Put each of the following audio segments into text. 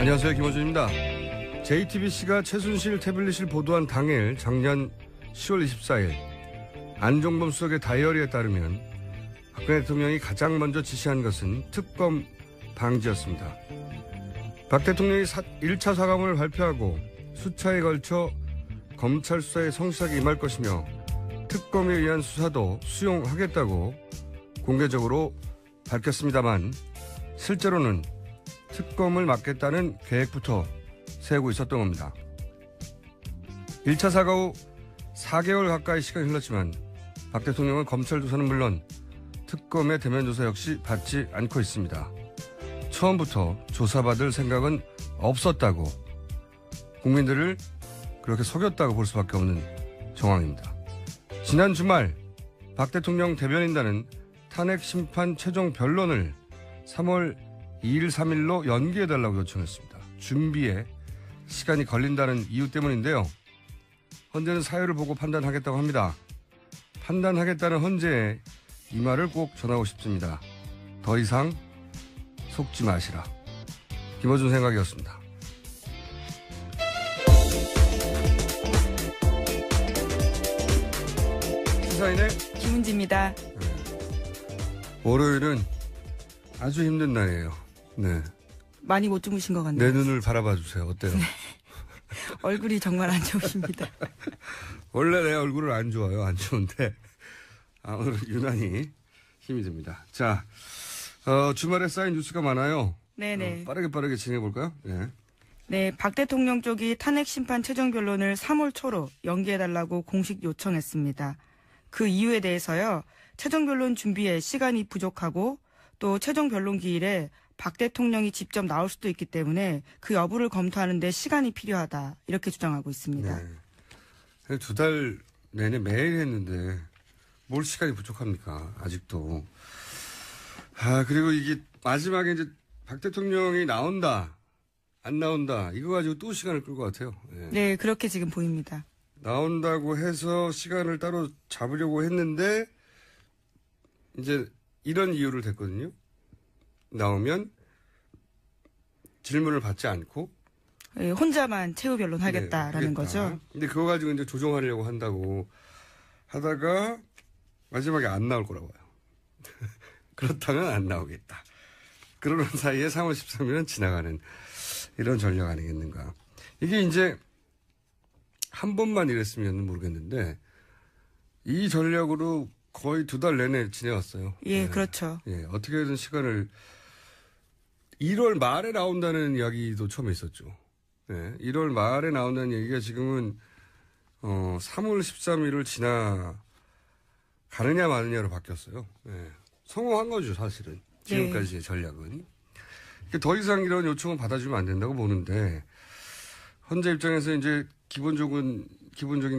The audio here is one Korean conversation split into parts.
안녕하세요, 김호준입니다. JTBC가 최순실 태블릿을 보도한 당일 작년 10월 24일 안종범 수석의 다이어리에 따르면 박근혜 대통령이 가장 먼저 지시한 것은 특검 방지였습니다. 박 대통령이 1차 사과문을 발표하고 수차에 걸쳐 검찰 수사에 성실하게 임할 것이며 특검에 의한 수사도 수용하겠다고 공개적으로 밝혔습니다만 실제로는 특검을 막겠다는 계획부터 세우고 있었던 겁니다. 1차 사과 후 4개월 가까이 시간이 흘렀지만 박 대통령은 검찰 조사는 물론 특검의 대면 조사 역시 받지 않고 있습니다. 처음부터 조사받을 생각은 없었다고 국민들을 그렇게 속였다고 볼 수밖에 없는 정황입니다. 지난 주말 박 대통령 대변인단은 탄핵 심판 최종 변론을 3월 2일, 3일로 연기해달라고 요청했습니다. 준비에 시간이 걸린다는 이유 때문인데요. 헌재는 사유를 보고 판단하겠다고 합니다. 판단하겠다는 헌재에 이 말을 꼭 전하고 싶습니다. 더 이상 속지 마시라. 김어준 생각이었습니다. 시사인의 김은지입니다. 월요일은 아주 힘든 날이에요. 네. 많이 못 주무신 것 같네요. 내 눈을 바라봐 주세요. 어때요? 네. 얼굴이 정말 안 좋으십니다. 원래 내 얼굴은 안 좋아요. 안 좋은데 오늘 유난히 힘이 듭니다. 자, 주말에 쌓인 뉴스가 많아요. 네네. 빠르게 진행해 볼까요? 네. 네, 박 대통령 쪽이 탄핵 심판 최종 변론을 3월 초로 연기해달라고 공식 요청했습니다. 그 이유에 대해서요. 최종 변론 준비에 시간이 부족하고 또 최종 변론 기일에 박 대통령이 직접 나올 수도 있기 때문에 그 여부를 검토하는 데 시간이 필요하다. 이렇게 주장하고 있습니다. 네. 2달 내내 매일 했는데 뭘 시간이 부족합니까? 아직도. 그리고 이게 마지막에 이제 박 대통령이 나온다, 안 나온다, 이거 가지고 또 시간을 끌 것 같아요. 네. 네, 그렇게 지금 보입니다. 나온다고 해서 시간을 따로 잡으려고 했는데 이제 이런 이유를 댔거든요. 나오면 질문을 받지 않고 네, 혼자만 최후 변론 하겠다라는 거죠. 근데 그거 가지고 이제 조정하려고 한다고 하다가 마지막에 안 나올 거라고 봐요. 그렇다면 안 나오겠다. 그러는 사이에 3월 13일은 지나가는 이런 전략 아니겠는가. 이게 이제 한 번만 이랬으면 모르겠는데 이 전략으로 거의 2달 내내 지내왔어요. 예, 네. 그렇죠. 예, 어떻게든 시간을 1월 말에 나온다는 이야기도 처음에 있었죠. 네, 1월 말에 나온다는 얘기가 지금은 3월 13일을 지나가느냐 마느냐로 바뀌었어요. 네, 성공한 거죠, 사실은. 지금까지의 전략은. 더 이상 이런 요청은 받아주면 안 된다고 보는데 헌재 입장에서 이제 기본적인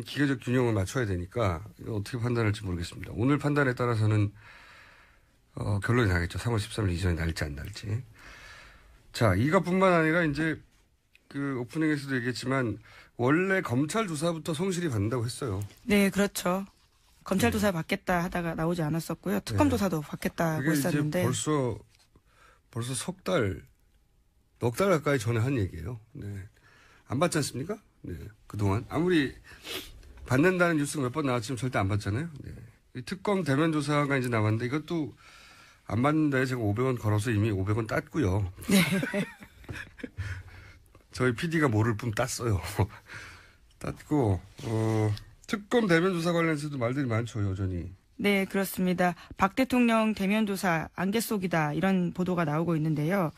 기계적 균형을 맞춰야 되니까 어떻게 판단할지 모르겠습니다. 오늘 판단에 따라서는 결론이 나겠죠. 3월 13일 이전에 날지 안 날지. 자, 이것뿐만 아니라 이제 그 오프닝에서도 얘기했지만 원래 검찰 조사부터 성실히 받는다고 했어요. 네, 그렇죠. 검찰 조사 받겠다 하다가 나오지 않았었고요. 특검 조사도 받겠다고 했었는데. 이제 벌써 넉 달 가까이 전에 한 얘기예요. 네. 안 받지 않습니까? 네. 그동안 아무리 받는다는 뉴스가 몇 번 나왔지만 절대 안 받잖아요. 네. 이 특검 대면 조사가 이제 나왔는데 이것도 안 받는다에 제가 500원 걸어서 이미 500원 땄고요. 네. 저희 PD가 모를 뿐 땄어요. 땄고 특검 대면 조사 관련해서도 말들이 많죠, 여전히. 네, 그렇습니다. 박 대통령 대면 조사 안개 속이다 이런 보도가 나오고 있는데요.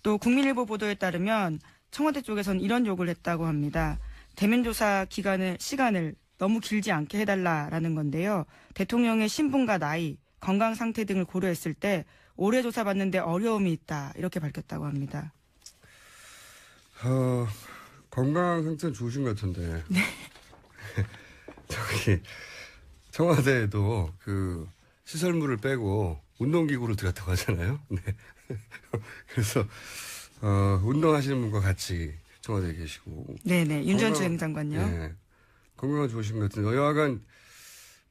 또 국민일보 보도에 따르면 청와대 쪽에서는 이런 요구를 했다고 합니다. 대면 조사 시간을 너무 길지 않게 해달라라는 건데요. 대통령의 신분과 나이, 건강 상태 등을 고려했을 때 오래 조사받는데 어려움이 있다 이렇게 밝혔다고 합니다. 건강 상태는 좋으신 것 같은데. 네. 저기 청와대에도 그 시설물을 빼고 운동기구를 들였다고 하잖아요. 네. 그래서 운동하시는 분과 같이 청와대에 계시고. 네네. 윤전추 행장관요. 네. 건강은 좋으신 것 같은데 여하간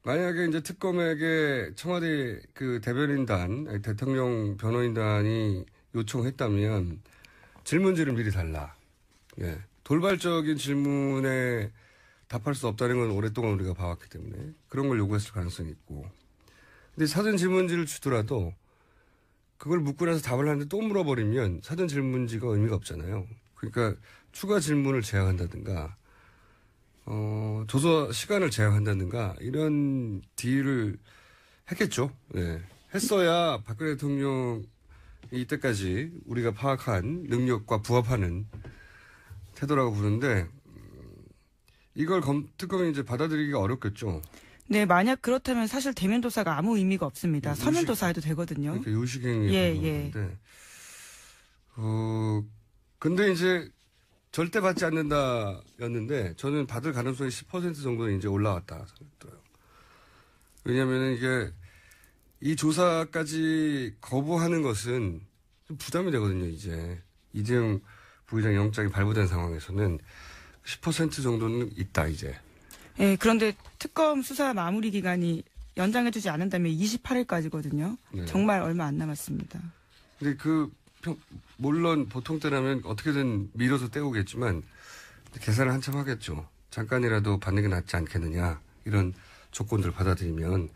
만약에 이제 특검에게 청와대 그 대변인단, 대통령 변호인단이 요청했다면 질문지를 미리 달라. 예. 돌발적인 질문에 답할 수 없다는 건 오랫동안 우리가 봐왔기 때문에 그런 걸 요구했을 가능성이 있고. 근데 사전 질문지를 주더라도 그걸 묻고 나서 답을 하는데 또 물어버리면 사전 질문지가 의미가 없잖아요. 그러니까 추가 질문을 제약한다든가, 조사 시간을 제약한다든가 이런 딜을 했겠죠. 예. 했어야 박근혜 대통령이 이때까지 우리가 파악한 능력과 부합하는 태도라고 보는데 이걸 특검이 이제 받아들이기가 어렵겠죠. 네, 만약 그렇다면 사실 대면 조사가 아무 의미가 없습니다. 서면 조사해도 되거든요. 그러니까 요식행위. 예. 근데 이제 절대 받지 않는다였는데 저는 받을 가능성이 10% 정도는 이제 올라왔다 생각들어요. 왜냐하면 이게 이 조사까지 거부하는 것은 좀 부담이 되거든요. 이제 이재용 부회장 영장이 발부된 상황에서는 10% 정도는 있다 이제. 예, 그런데 특검 수사 마무리 기간이 연장해주지 않는다면 28일까지거든요. 네. 정말 얼마 안 남았습니다. 근데 물론 보통 때라면 어떻게든 밀어서 때우겠지만 계산을 한참 하겠죠. 잠깐이라도 받는 게 낫지 않겠느냐 이런 조건들을 받아들이면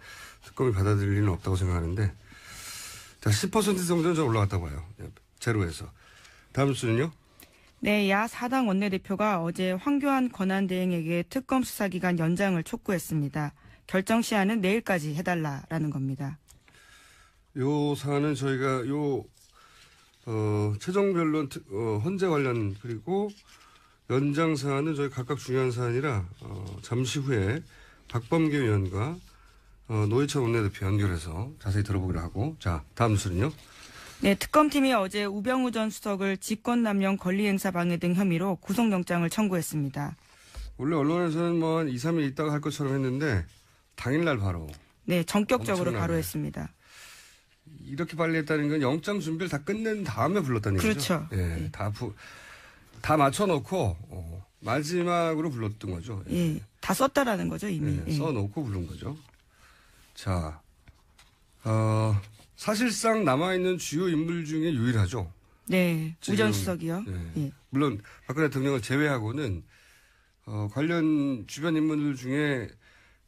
특검이 받아들일 리는 없다고 생각하는데 자, 10% 정도는 좀 올라갔다고 봐요. 제로에서. 다음 수는요? 네, 야 4당 원내대표가 어제 황교안 권한대행에게 특검 수사기간 연장을 촉구했습니다. 결정 시한은 내일까지 해달라라는 겁니다. 요 사안은 저희가 최종변론 헌재 관련 그리고 연장 사안은 저희 각각 중요한 사안이라 잠시 후에 박범계 의원과 노회찬 원내대표 연결해서 자세히 들어보기로 하고 자 다음 수는요. 네, 특검팀이 어제 우병우 전 수석을 직권남용 권리행사 방해 등 혐의로 구속영장을 청구했습니다. 원래 언론에서는 뭐 한 2, 3일 있다가 할 것처럼 했는데 당일날 바로. 네, 전격적으로 엄청나네. 바로 했습니다. 이렇게 빨리 했다는 건 영장 준비를 다 끝낸 다음에 불렀다는 얘기죠. 그렇죠. 예, 네. 다 맞춰놓고 마지막으로 불렀던 거죠. 예, 다 썼다라는 거죠 이미. 예, 써놓고 부른 거죠. 자, 사실상 남아있는 주요 인물 중에 유일하죠. 네, 지금, 우전 수석이요. 예. 예. 물론 박근혜 대통령을 제외하고는 관련 주변 인물들 중에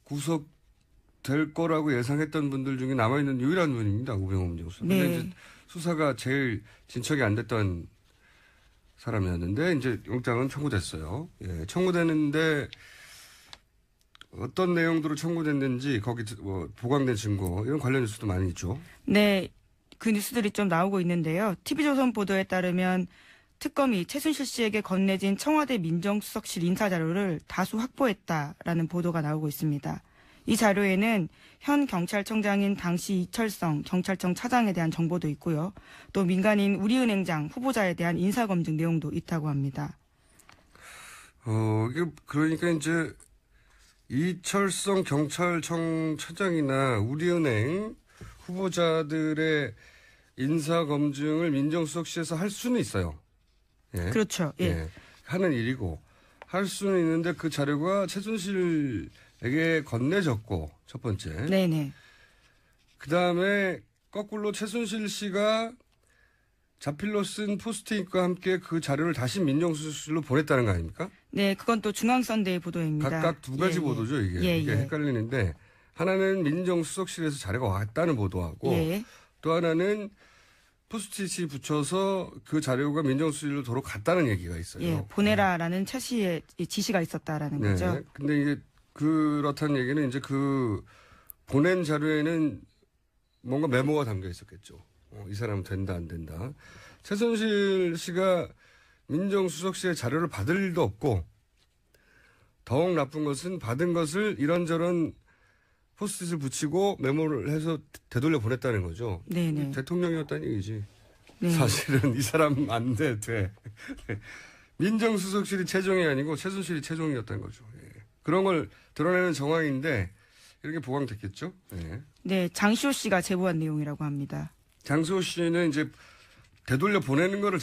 구속될 거라고 예상했던 분들 중에 남아있는 유일한 분입니다. 우병우 민정수석. 네. 근데 이제 수사가 제일 진척이 안 됐던 사람이었는데 이제 영장은 청구됐어요. 예, 청구됐는데 어떤 내용들로 청구됐는지 거기 보강된 증거 이런 관련 뉴스도 많이 있죠. 네, 그 뉴스들이 좀 나오고 있는데요. TV조선 보도에 따르면 특검이 최순실 씨에게 건네진 청와대 민정수석실 인사자료를 다수 확보했다라는 보도가 나오고 있습니다. 이 자료에는 현 경찰청장인 당시 이철성 경찰청 차장에 대한 정보도 있고요. 또 민간인 우리은행장 후보자에 대한 인사검증 내용도 있다고 합니다. 그러니까 이제 이철성 경찰청 차장이나 우리은행 후보자들의 인사검증을 민정수석실에서 할 수는 있어요. 예. 그렇죠. 예. 예. 하는 일이고 할 수는 있는데 그 자료가 최순실에게 건네졌고 첫 번째. 네네. 그다음에 거꾸로 최순실 씨가 자필로 쓴 포스트잇과 함께 그 자료를 다시 민정수석실로 보냈다는 거 아닙니까? 네, 그건 또 중앙선대의 보도입니다. 각각 두 가지 예, 보도죠, 이게. 예, 이게 예. 헷갈리는데 하나는 민정수석실에서 자료가 왔다는 보도하고 예. 또 하나는 포스트잇이 붙여서 그 자료가 민정수석실로 도로 갔다는 얘기가 있어요. 예, 보내라라는 최 씨의 지시가 있었다라는 네. 거죠. 근데 이게 그렇다는 얘기는 이제 그 보낸 자료에는 뭔가 메모가 담겨 있었겠죠. 이 사람은 된다, 안 된다. 최순실 씨가 민정수석실의 자료를 받을 일도 없고 더욱 나쁜 것은 받은 것을 이런저런 포스트잇을 붙이고 메모를 해서 되돌려 보냈다는 거죠. 네네. 대통령이었다는 얘기지. 네. 사실은 이 사람 안 돼. 민정수석실이 최종이 아니고 최순실이 최종이었다는 거죠. 예. 그런 걸 드러내는 정황인데 이런 게 보강됐겠죠. 예. 네, 장시호 씨가 제보한 내용이라고 합니다. 장수호 씨는 이제 되돌려 보내는 거를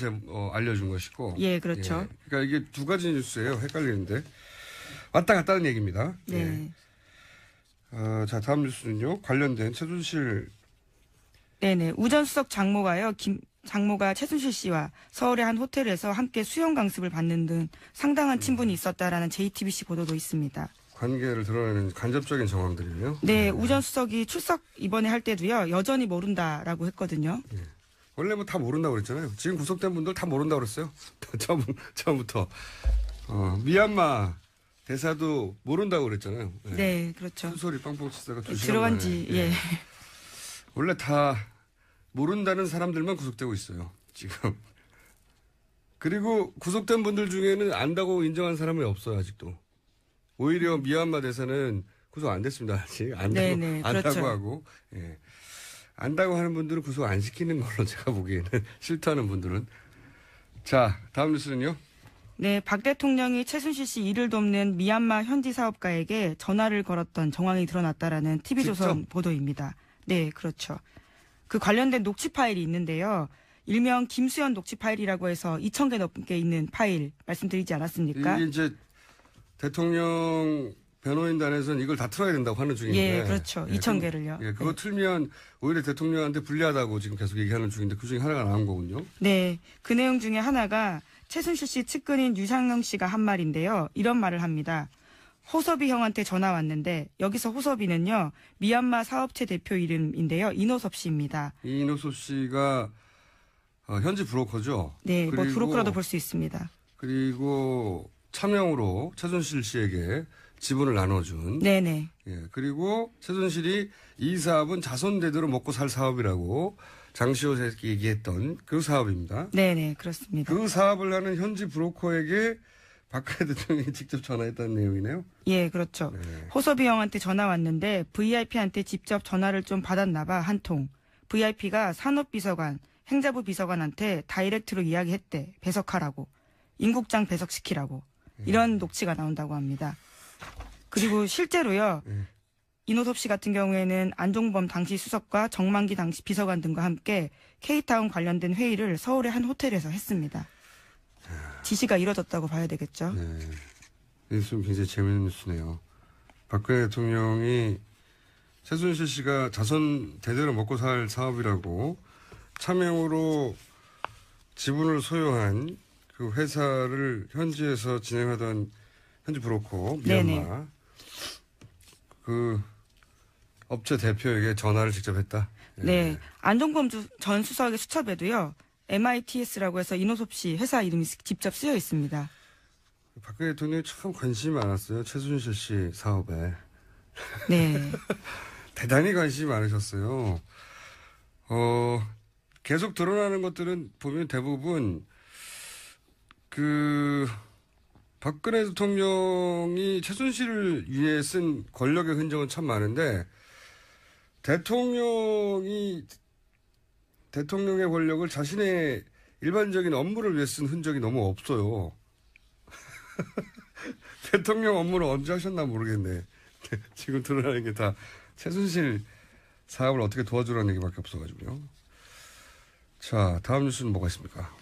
알려준 것이고. 예, 그렇죠. 예. 그러니까 이게 두 가지 뉴스예요. 헷갈리는데. 왔다 갔다는 얘기입니다. 네. 예. 자, 다음 뉴스는요. 관련된 최순실. 네네. 우전 수석 장모가요. 장모가 최순실 씨와 서울의 한 호텔에서 함께 수영 강습을 받는 등 상당한 친분이 있었다라는 JTBC 보도도 있습니다. 관계를 드러내는 간접적인 정황들이네요. 네, 우 전 수석이 출석 이번에 할 때도요, 여전히 모른다라고 했거든요. 네. 원래 뭐 다 모른다고 그랬잖아요. 지금 구속된 분들 다 모른다고 그랬어요. 처음부터. 미얀마 대사도 모른다고 그랬잖아요. 네, 네 그렇죠. 소리 빵빵 치다가 2시간 들어간 지, 만에. 예. 원래 다 모른다는 사람들만 구속되고 있어요. 지금. 그리고 구속된 분들 중에는 안다고 인정한 사람이 없어요. 아직도. 오히려 미얀마 대사는 구속 안 됐습니다. 아직. 안다고 그렇죠. 하고. 예. 안다고 하는 분들은 구속 안 시키는 걸로 제가 보기에는 싫다는 분들은. 자, 다음 뉴스는요. 네, 박 대통령이 최순실 씨 일을 돕는 미얀마 현지 사업가에게 전화를 걸었던 정황이 드러났다라는 TV조선 직접? 보도입니다. 네, 그렇죠. 그 관련된 녹취 파일이 있는데요. 일명 김수현 녹취 파일이라고 해서 2,000개 넘게 있는 파일 말씀드리지 않았습니까? 이게 이제 대통령 변호인단에서는 이걸 다 틀어야 된다고 하는 중인데. 예, 그렇죠. 2,000개를요. 예, 그거 틀면 오히려 대통령한테 불리하다고 지금 계속 얘기하는 중인데 그 중에 하나가 나온 거군요. 네, 그 내용 중에 하나가 최순실 씨 측근인 유상영 씨가 한 말인데요. 이런 말을 합니다. 호섭이 형한테 전화 왔는데 여기서 호섭이는요. 미얀마 사업체 대표 이름인데요. 이노섭 씨입니다. 이노섭 씨가 현지 브로커죠. 네, 뭐 브로커라도 볼 수 있습니다. 그리고 차명으로 최순실 씨에게 지분을 나눠준. 네네. 예, 그리고 최순실이 이 사업은 자손 대대로 먹고 살 사업이라고 장시호에서 얘기했던 그 사업입니다. 네네, 그렇습니다. 그 사업을 하는 현지 브로커에게 박근혜 대통령이 직접 전화했다는 내용이네요. 예, 그렇죠. 네. 호섭이 형한테 전화 왔는데 VIP한테 직접 전화를 좀 받았나 봐, 한 통. VIP가 산업비서관, 행자부 비서관한테 다이렉트로 이야기했대. 배석하라고. 임국장 배석시키라고. 이런 녹취가 나온다고 합니다. 그리고 실제로요. 이노섭 씨 같은 경우에는 안종범 당시 수석과 정만기 당시 비서관 등과 함께 K타운 관련된 회의를 서울의 한 호텔에서 했습니다. 지시가 이뤄졌다고 봐야 되겠죠. 네. 뉴스는 굉장히 재미있는 뉴스네요. 박근혜 대통령이 최순실 씨가 자손 대대로 먹고 살 사업이라고 차명으로 지분을 소유한 그 회사를 현지에서 진행하던 현지 브로커 미얀마 네네. 그 업체 대표에게 전화를 직접 했다. 네. 안종범 전 수석의 수첩에도요. MITS라고 해서 이노섭 씨 회사 이름이 직접 쓰여 있습니다. 박근혜 대통령이 참 관심이 많았어요. 최순실 씨 사업에. 네. 대단히 관심이 많으셨어요. 계속 드러나는 것들은 보면 대부분 박근혜 대통령이 최순실을 위해 쓴 권력의 흔적은 참 많은데 대통령의 권력을 자신의 일반적인 업무를 위해 쓴 흔적이 너무 없어요. 대통령 업무를 언제 하셨나 모르겠네. 지금 드러나는 게 다 최순실 사업을 어떻게 도와주라는 얘기밖에 없어가지고요. 자, 다음 뉴스는 뭐가 있습니까?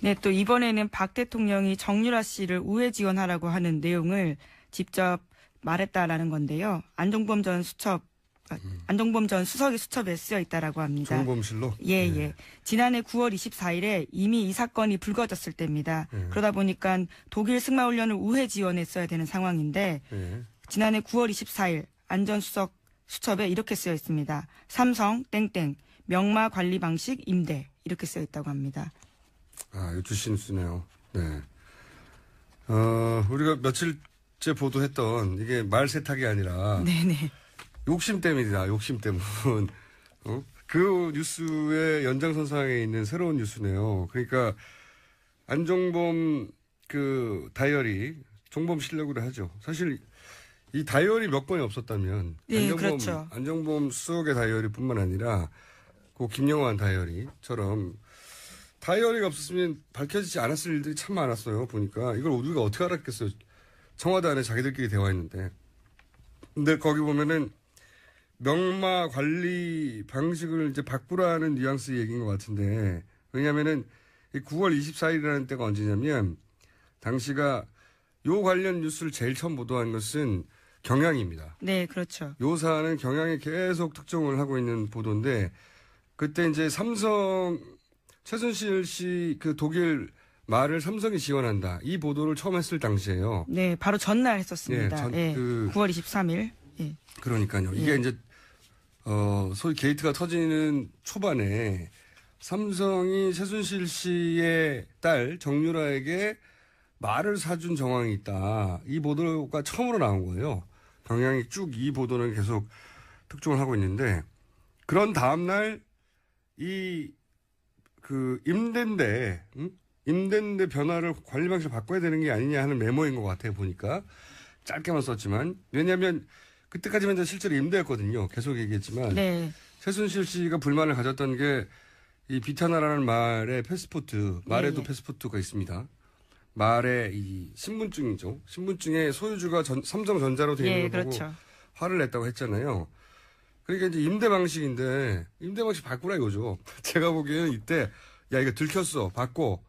네, 또 이번에는 박 대통령이 정유라 씨를 우회 지원하라고 하는 내용을 직접 말했다라는 건데요. 안종범 전 수석의 수첩에 쓰여 있다라고 합니다. 정범실로? 예, 네. 예. 지난해 9월 24일에 이미 이 사건이 불거졌을 때입니다. 그러다 보니까 독일 승마훈련을 우회 지원했어야 되는 상황인데 지난해 9월 24일 안 전 수석 수첩에 이렇게 쓰여 있습니다. 삼성 땡땡 명마 관리 방식 임대 이렇게 쓰여 있다고 합니다. 아, 이거 주신 뉴스네요. 네. 우리가 며칠째 보도했던 이게 말 세탁이 아니라 네네. 욕심 때문이다. 욕심 때문. 그 뉴스의 연장선상에 있는 새로운 뉴스네요. 그러니까 안종범 그 다이어리 종범 실력으로 하죠. 사실 이 다이어리 몇 건이 없었다면 네, 그렇죠. 안종범 수석의 다이어리뿐만 아니라 그 김영환 다이어리처럼 다이어리가 없었으면 밝혀지지 않았을 일들이 참 많았어요. 보니까 이걸 우리가 어떻게 알았겠어요. 청와대 안에 자기들끼리 대화했는데. 근데 거기 보면은 명마 관리 방식을 이제 바꾸라는 뉘앙스 얘기인 것 같은데, 왜냐면은 9월 24일이라는 때가 언제냐면 당시가 요 관련 뉴스를 제일 처음 보도한 것은 경향입니다. 네, 그렇죠. 요 사안은 경향이 계속 특종을 하고 있는 보도인데, 그때 이제 삼성 최순실 씨 그 독일 말을 삼성이 지원한다. 이 보도를 처음 했을 당시에요. 네, 바로 전날 했었습니다. 예, 9월 23일. 예. 그러니까요. 이게 예. 이제 소위 게이트가 터지는 초반에 삼성이 최순실 씨의 딸 정유라에게 말을 사준 정황이 있다. 이 보도가 처음으로 나온 거예요. 경향이 쭉 이 보도는 계속 특종을 하고 있는데 그런 다음날 임대인데 변화를 관리 방식을 바꿔야 되는 게 아니냐 하는 메모인 것 같아요. 보니까 짧게만 썼지만 왜냐하면 그때까지만 실제로 임대였거든요. 계속 얘기했지만 네. 최순실 씨가 불만을 가졌던 게 이 비타나라는 말의 패스포트, 말에도 네. 패스포트가 있습니다. 말의 이 신분증이죠. 신분증에 소유주가 삼성전자로 되어 있는 거 보고 그렇죠. 화를 냈다고 했잖아요. 그러니까 이제 임대 방식인데 임대 방식 바꾸라 이거죠. 제가 보기에는 이때 야 이거 들켰어 바꿔.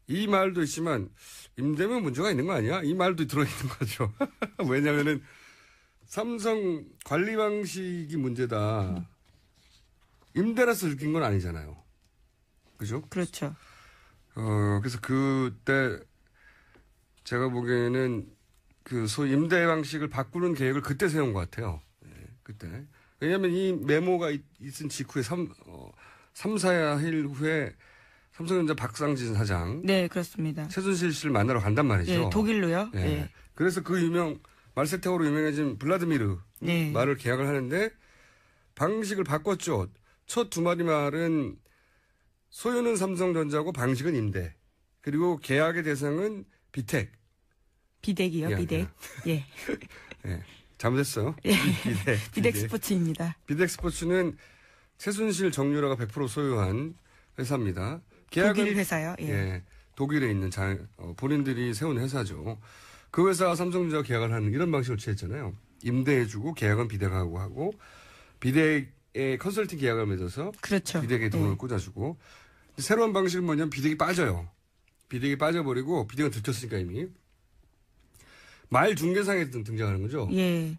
이 말도 있지만 임대면 문제가 있는 거 아니야? 이 말도 들어있는 거죠. 왜냐하면은 삼성 관리 방식이 문제다. 임대라서 들킨 건 아니잖아요. 그죠? 그렇죠. 그래서 그때 제가 보기에는 그 소위 임대 방식을 바꾸는 계획을 그때 세운 것 같아요. 네, 그때. 왜냐하면 이 메모가 있은 직후에 3, 4일 후에 삼성전자 박상진 사장. 네, 그렇습니다. 최순실 씨를 만나러 간단 말이죠. 네, 독일로요. 네. 네. 그래서 그 말세태우로 유명해진 블라드미르 네. 말을 계약을 하는데 방식을 바꿨죠. 첫 두 마디 말은 소유는 삼성전자고 방식은 임대. 그리고 계약의 대상은 비택. 비덱이요, 비덱. 예. 예. 잘못했어요. 예. 비덱. 비덱 스포츠입니다. 비덱 스포츠는 최순실 정유라가 100% 소유한 회사입니다. 독일 회사요. 예. 예. 독일에 있는 본인들이 세운 회사죠. 그 회사와 삼성전자가 계약을 하는 이런 방식을 취했잖아요. 임대해주고 계약은 비덱하고 하고 비덱의 컨설팅 계약을 맺어서 그렇죠. 비덱에 돈을 꽂아주고 새로운 방식은 뭐냐면 비덱이 빠져요. 비덱이 빠져버리고 비덱은 들켰으니까 이미 말 중개상에 등장하는 거죠. 예.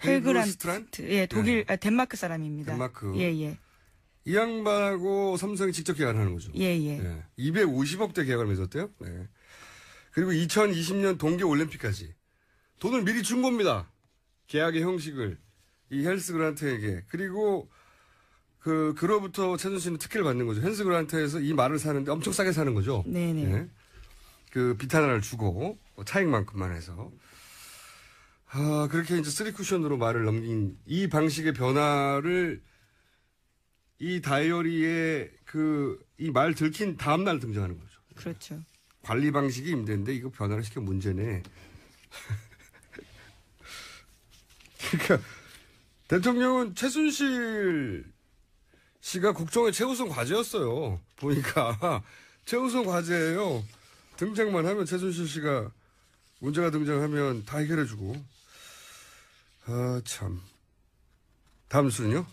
헬그란트. 예, 독일, 네. 덴마크 사람입니다. 덴마크. 예, 예. 이 양반하고 삼성이 직접 계약을 하는 거죠. 예, 예. 네. 250억대 계약을 맺었대요. 네. 그리고 2020년 동계올림픽까지 돈을 미리 준 겁니다. 계약의 형식을 이 헬스 그란트에게. 그리고 그로부터 최순실은 특혜를 받는 거죠. 헬스 그란트에서 이 말을 사는데 엄청 싸게 사는 거죠. 네네. 네. 그 비타나를 주고 차익만큼만 해서. 그렇게 이제 3쿠션으로 말을 넘긴 이 방식의 변화를 이 다이어리에 이 말 들킨 다음날 등장하는 거죠. 그렇죠. 관리 방식이 임대인데 이거 변화를 시켜 문제네. 그러니까 대통령은 최순실 씨가 국정의 최우선 과제였어요. 보니까 최우선 과제예요. 등장만 하면 최순실 씨가 문제가 등장하면 다 해결해주고. 참. 다음 순요?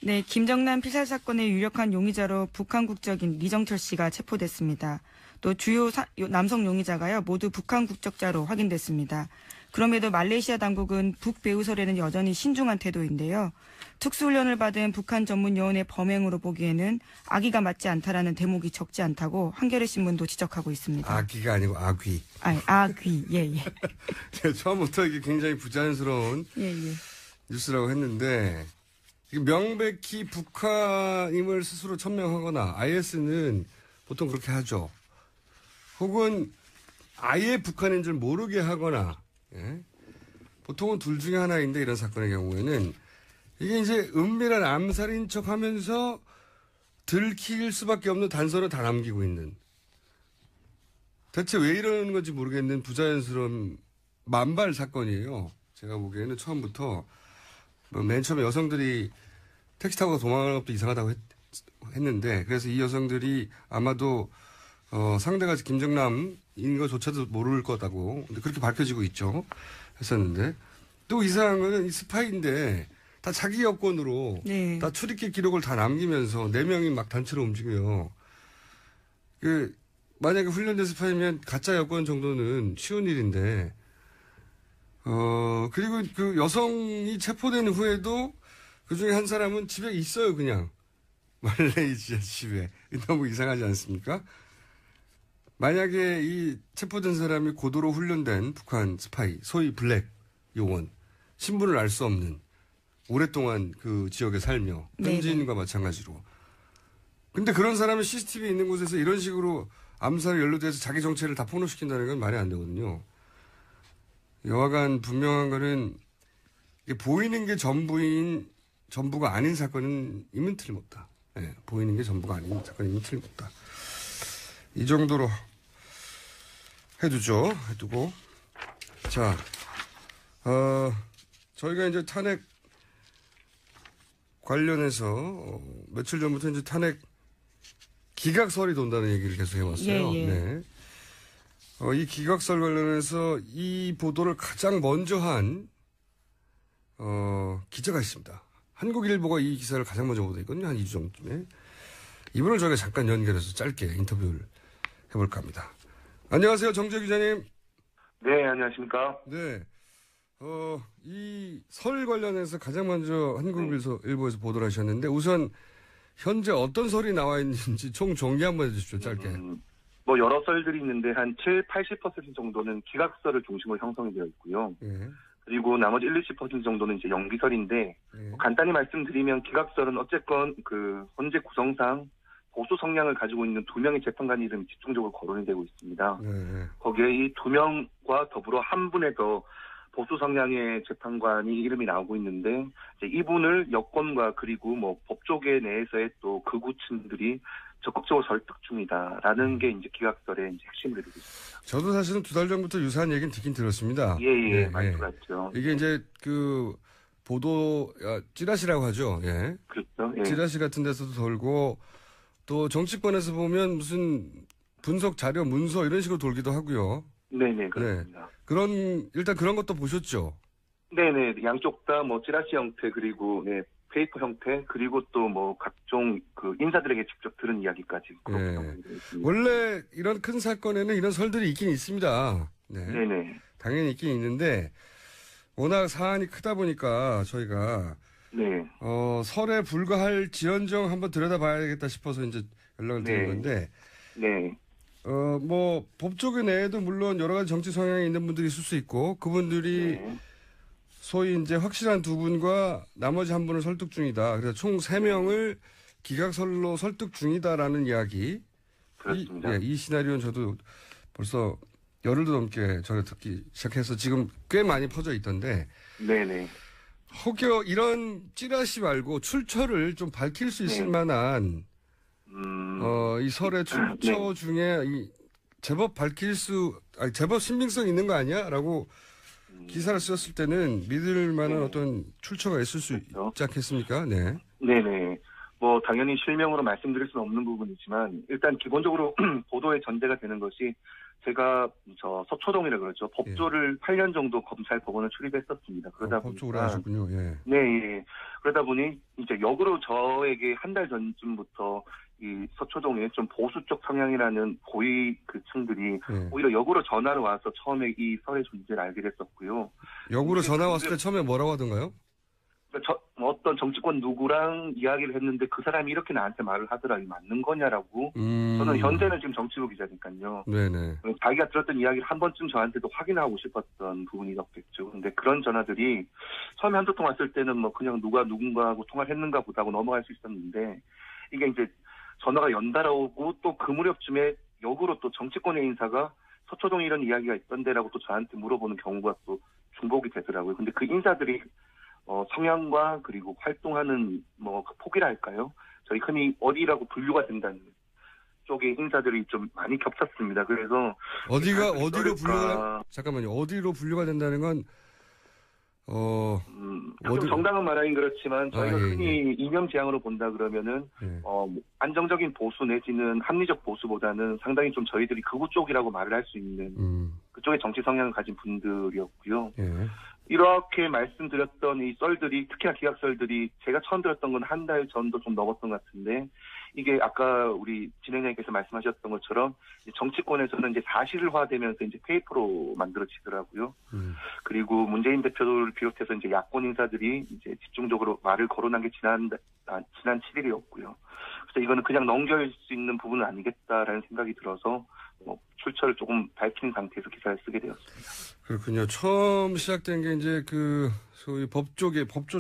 네, 김정남 피살 사건의 유력한 용의자로 북한 국적인 리정철 씨가 체포됐습니다. 또 주요 남성 용의자가요, 모두 북한 국적자로 확인됐습니다. 그럼에도 말레이시아 당국은 북배후설에는 여전히 신중한 태도인데요. 특수훈련을 받은 북한 전문 요원의 범행으로 보기에는 악의가 맞지 않다라는 대목이 적지 않다고 한겨레 신문도 지적하고 있습니다. 악의가 아니고 악의. 악의, 예. 처음부터 이게 굉장히 부자연스러운 예. 뉴스라고 했는데 명백히 북한임을 스스로 천명하거나 IS는 보통 그렇게 하죠. 혹은 아예 북한인 줄 모르게 하거나, 예? 보통은 둘 중에 하나인데 이런 사건의 경우에는 이게 이제 은밀한 암살인 척 하면서 들킬 수밖에 없는 단서를 다 남기고 있는. 대체 왜 이러는 건지 모르겠는 부자연스러운 만발 사건이에요. 제가 보기에는 처음부터 맨 처음에 여성들이 택시 타고 도망가는 것도 이상하다고 했는데 그래서 이 여성들이 아마도 상대가 김정남인 것조차도 모를 거다고 근데 그렇게 밝혀지고 있죠. 했었는데 또 이상한 거는 이 스파이인데 다 자기 여권으로 네. 다 출입기 기록을 다 남기면서 4명이 막 단체로 움직여요. 만약에 훈련된 스파이면 가짜 여권 정도는 쉬운 일인데 그리고 그 여성이 체포된 후에도 그 중에 한 사람은 집에 있어요, 그냥. 말레이시아 지배. 너무 이상하지 않습니까? 만약에 이 체포된 사람이 고도로 훈련된 북한 스파이, 소위 블랙 요원, 신분을 알 수 없는 오랫동안 그 지역에 살며 현지인과 마찬가지로. 근데 그런 사람이 CCTV 있는 곳에서 이런 식으로 암살에 연루돼서 자기 정체를 다 폭로시킨다는 건 말이 안 되거든요. 여하간 분명한 거는 보이는 게 전부가 아닌 사건은 이면 틀림없다. 네, 보이는 게 전부가 아닌 사건이면 틀림없다. 이 정도로 해두고. 자, 저희가 이제 탄핵 관련해서 며칠 전부터 이제 탄핵 기각설이 돈다는 얘기를 계속 해왔어요. 예. 네. 이 기각설 관련해서 이 보도를 가장 먼저 한 기자가 있습니다. 한국일보가 이 기사를 가장 먼저 보도했거든요. 한 2주 전쯤에. 이분을 저희가 잠깐 연결해서 짧게 인터뷰를 해볼까 합니다. 안녕하세요. 정재 기자님. 네, 안녕하십니까. 네. 이 설 관련해서 가장 먼저 한국일보에서 보도를 하셨는데 우선 현재 어떤 설이 나와 있는지 총 정리 한번 해주십시오. 짧게. 뭐 여러 설들이 있는데 한 70-80% 정도는 기각설을 중심으로 형성이 되어 있고요. 예. 그리고 나머지 1-20% 정도는 이제 연기설인데 간단히 말씀드리면 기각설은 어쨌건 그 헌재 구성상 보수 성향을 가지고 있는 2명의 재판관 이름이 집중적으로 거론이 되고 있습니다. 거기에 이 2명과 더불어 한 분의 더 보수 성향의 재판관이 이름이 나오고 있는데 이제 이분을 여권과 그리고 뭐 법조계 내에서의 또 극우층들이 적극적으로 설득 중이다라는 게 이제 기각설의 이제 핵심을 이루고 있습니다. 저도 사실은 2달 전부터 유사한 얘기는 듣긴 들었습니다. 예, 많이 들었죠. 이게 이제 그 보도 찌라시라고 하죠. 예. 그렇죠. 예. 찌라시 같은 데서도 돌고 또 정치권에서 보면 무슨 분석 자료 문서 이런 식으로 돌기도 하고요. 네네, 그렇습니다. 네. 일단 그런 것도 보셨죠? 네네, 양쪽 다 뭐 찌라시 형태 그리고 페이퍼 형태 그리고 또 뭐 각종 그 인사들에게 직접 들은 이야기까지. 원래 이런 큰 사건에는 이런 설들이 있긴 있습니다. 네. 네네. 당연히 있긴 있는데 워낙 사안이 크다 보니까 저희가 설에 불과할 지연정 한번 들여다봐야겠다 싶어서 이제 연락을 드린 건데. 네. 뭐 법조계 내에도 물론 여러 가지 정치 성향이 있는 분들이 있을 수 있고 그분들이 소위 이제 확실한 2분과 나머지 1분을 설득 중이다. 그래서 총 3명을 기각설로 설득 중이다라는 이야기. 그렇습니다. 이 시나리오는 저도 벌써 열흘도 넘게 저를 듣기 시작해서 지금 꽤 많이 퍼져 있던데. 네네. 혹여 이런 찌라시 말고 출처를 좀 밝힐 수 있을 만한 이 설의 출처 중에 제법 제법 신빙성 있는 거 아니야? 라고 기사를 쓰였을 때는 믿을 만한 어떤 출처가 있을 수 있지 않겠습니까? 네. 네네. 뭐 당연히 실명으로 말씀드릴 수는 없는 부분이지만 일단 기본적으로 보도의 전제가 되는 것이 제가 서초동이라 그러죠. 법조를 8년 정도 검찰 법원을 출입했었습니다. 그러다 보니까 법조 오래 하셨군요. 예. 네. 그러다 보니 이제 역으로 저에게 한 달 전쯤부터 이 서초동에 좀 보수 쪽 성향이라는 고위 그 층들이 오히려 역으로 전화를 와서 처음에 이 설의 존재를 알게 됐었고요. 역으로 전화 왔을 때 처음에 뭐라고 하던가요? 어떤 정치권 누구랑 이야기를 했는데 그 사람이 이렇게 나한테 말을 하더라. 이게 맞는 거냐라고. 저는 현재는 지금 정치부 기자니까요. 네네. 자기가 들었던 이야기를 한 번쯤 저한테도 확인하고 싶었던 부분이었겠죠. 근데 그런 전화들이 처음에 한두 통 왔을 때는 뭐 그냥 누가 누군가하고 통화를 했는가 보다고 넘어갈 수 있었는데 이게 이제 전화가 연달아 오고 또 그 무렵쯤에 역으로 또 정치권의 인사가 서초동에 이런 이야기가 있던데라고 또 저한테 물어보는 경우가 또 중복이 되더라고요. 근데 그 인사들이 성향과 그리고 활동하는 뭐 그 폭이랄까요? 저희 흔히 어디라고 분류가 된다는 쪽의 인사들이 좀 많이 겹쳤습니다. 그래서 어디로 분류가 된다는 건 정당한 말하긴 그렇지만 저희가 흔히 이념 지향으로 본다 그러면은 안정적인 보수 내지는 합리적 보수보다는 상당히 좀 저희들이 극우 쪽이라고 말을 할 수 있는 그쪽의 정치 성향을 가진 분들이었고요. 이렇게 말씀드렸던 이 썰들이, 특히나 기각설들이 제가 처음 들었던 건 한 달 전도 좀 넘었던 것 같은데, 이게 아까 우리 진행자님께서 말씀하셨던 것처럼 정치권에서는 이제 사실화되면서 이제 페이퍼로 만들어지더라고요. 그리고 문재인 대표를 비롯해서 이제 야권 인사들이 이제 집중적으로 말을 거론한 게 지난 7일이었고요. 그래서 이거는 그냥 넘길 수 있는 부분은 아니겠다라는 생각이 들어서 출처를 조금 밝힌 상태에서 기사를 쓰게 되었습니다. 그렇군요. 처음 시작된 게 이제 소위 법조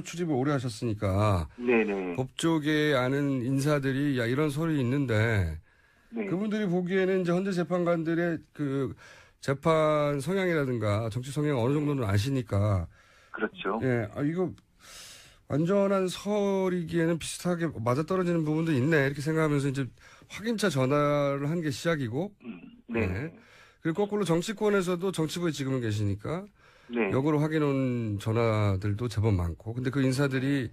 출입을 오래 하셨으니까. 네네. 법조계 아는 인사들이 이런 소리 있는데. 네. 그분들이 보기에는 이제 헌재 재판관들의 재판 성향이라든가 정치 성향 어느 정도는 아시니까. 그렇죠. 예, 이거 완전한 설이기에는 비슷하게 맞아떨어지는 부분도 있네. 이렇게 생각하면서 이제 확인차 전화를 한 게 시작이고. 네. 네. 그리고 거꾸로 정치권에서도 정치부에 지금은 계시니까. 네. 역으로 확인 온 전화들도 제법 많고. 근데 그 인사들이,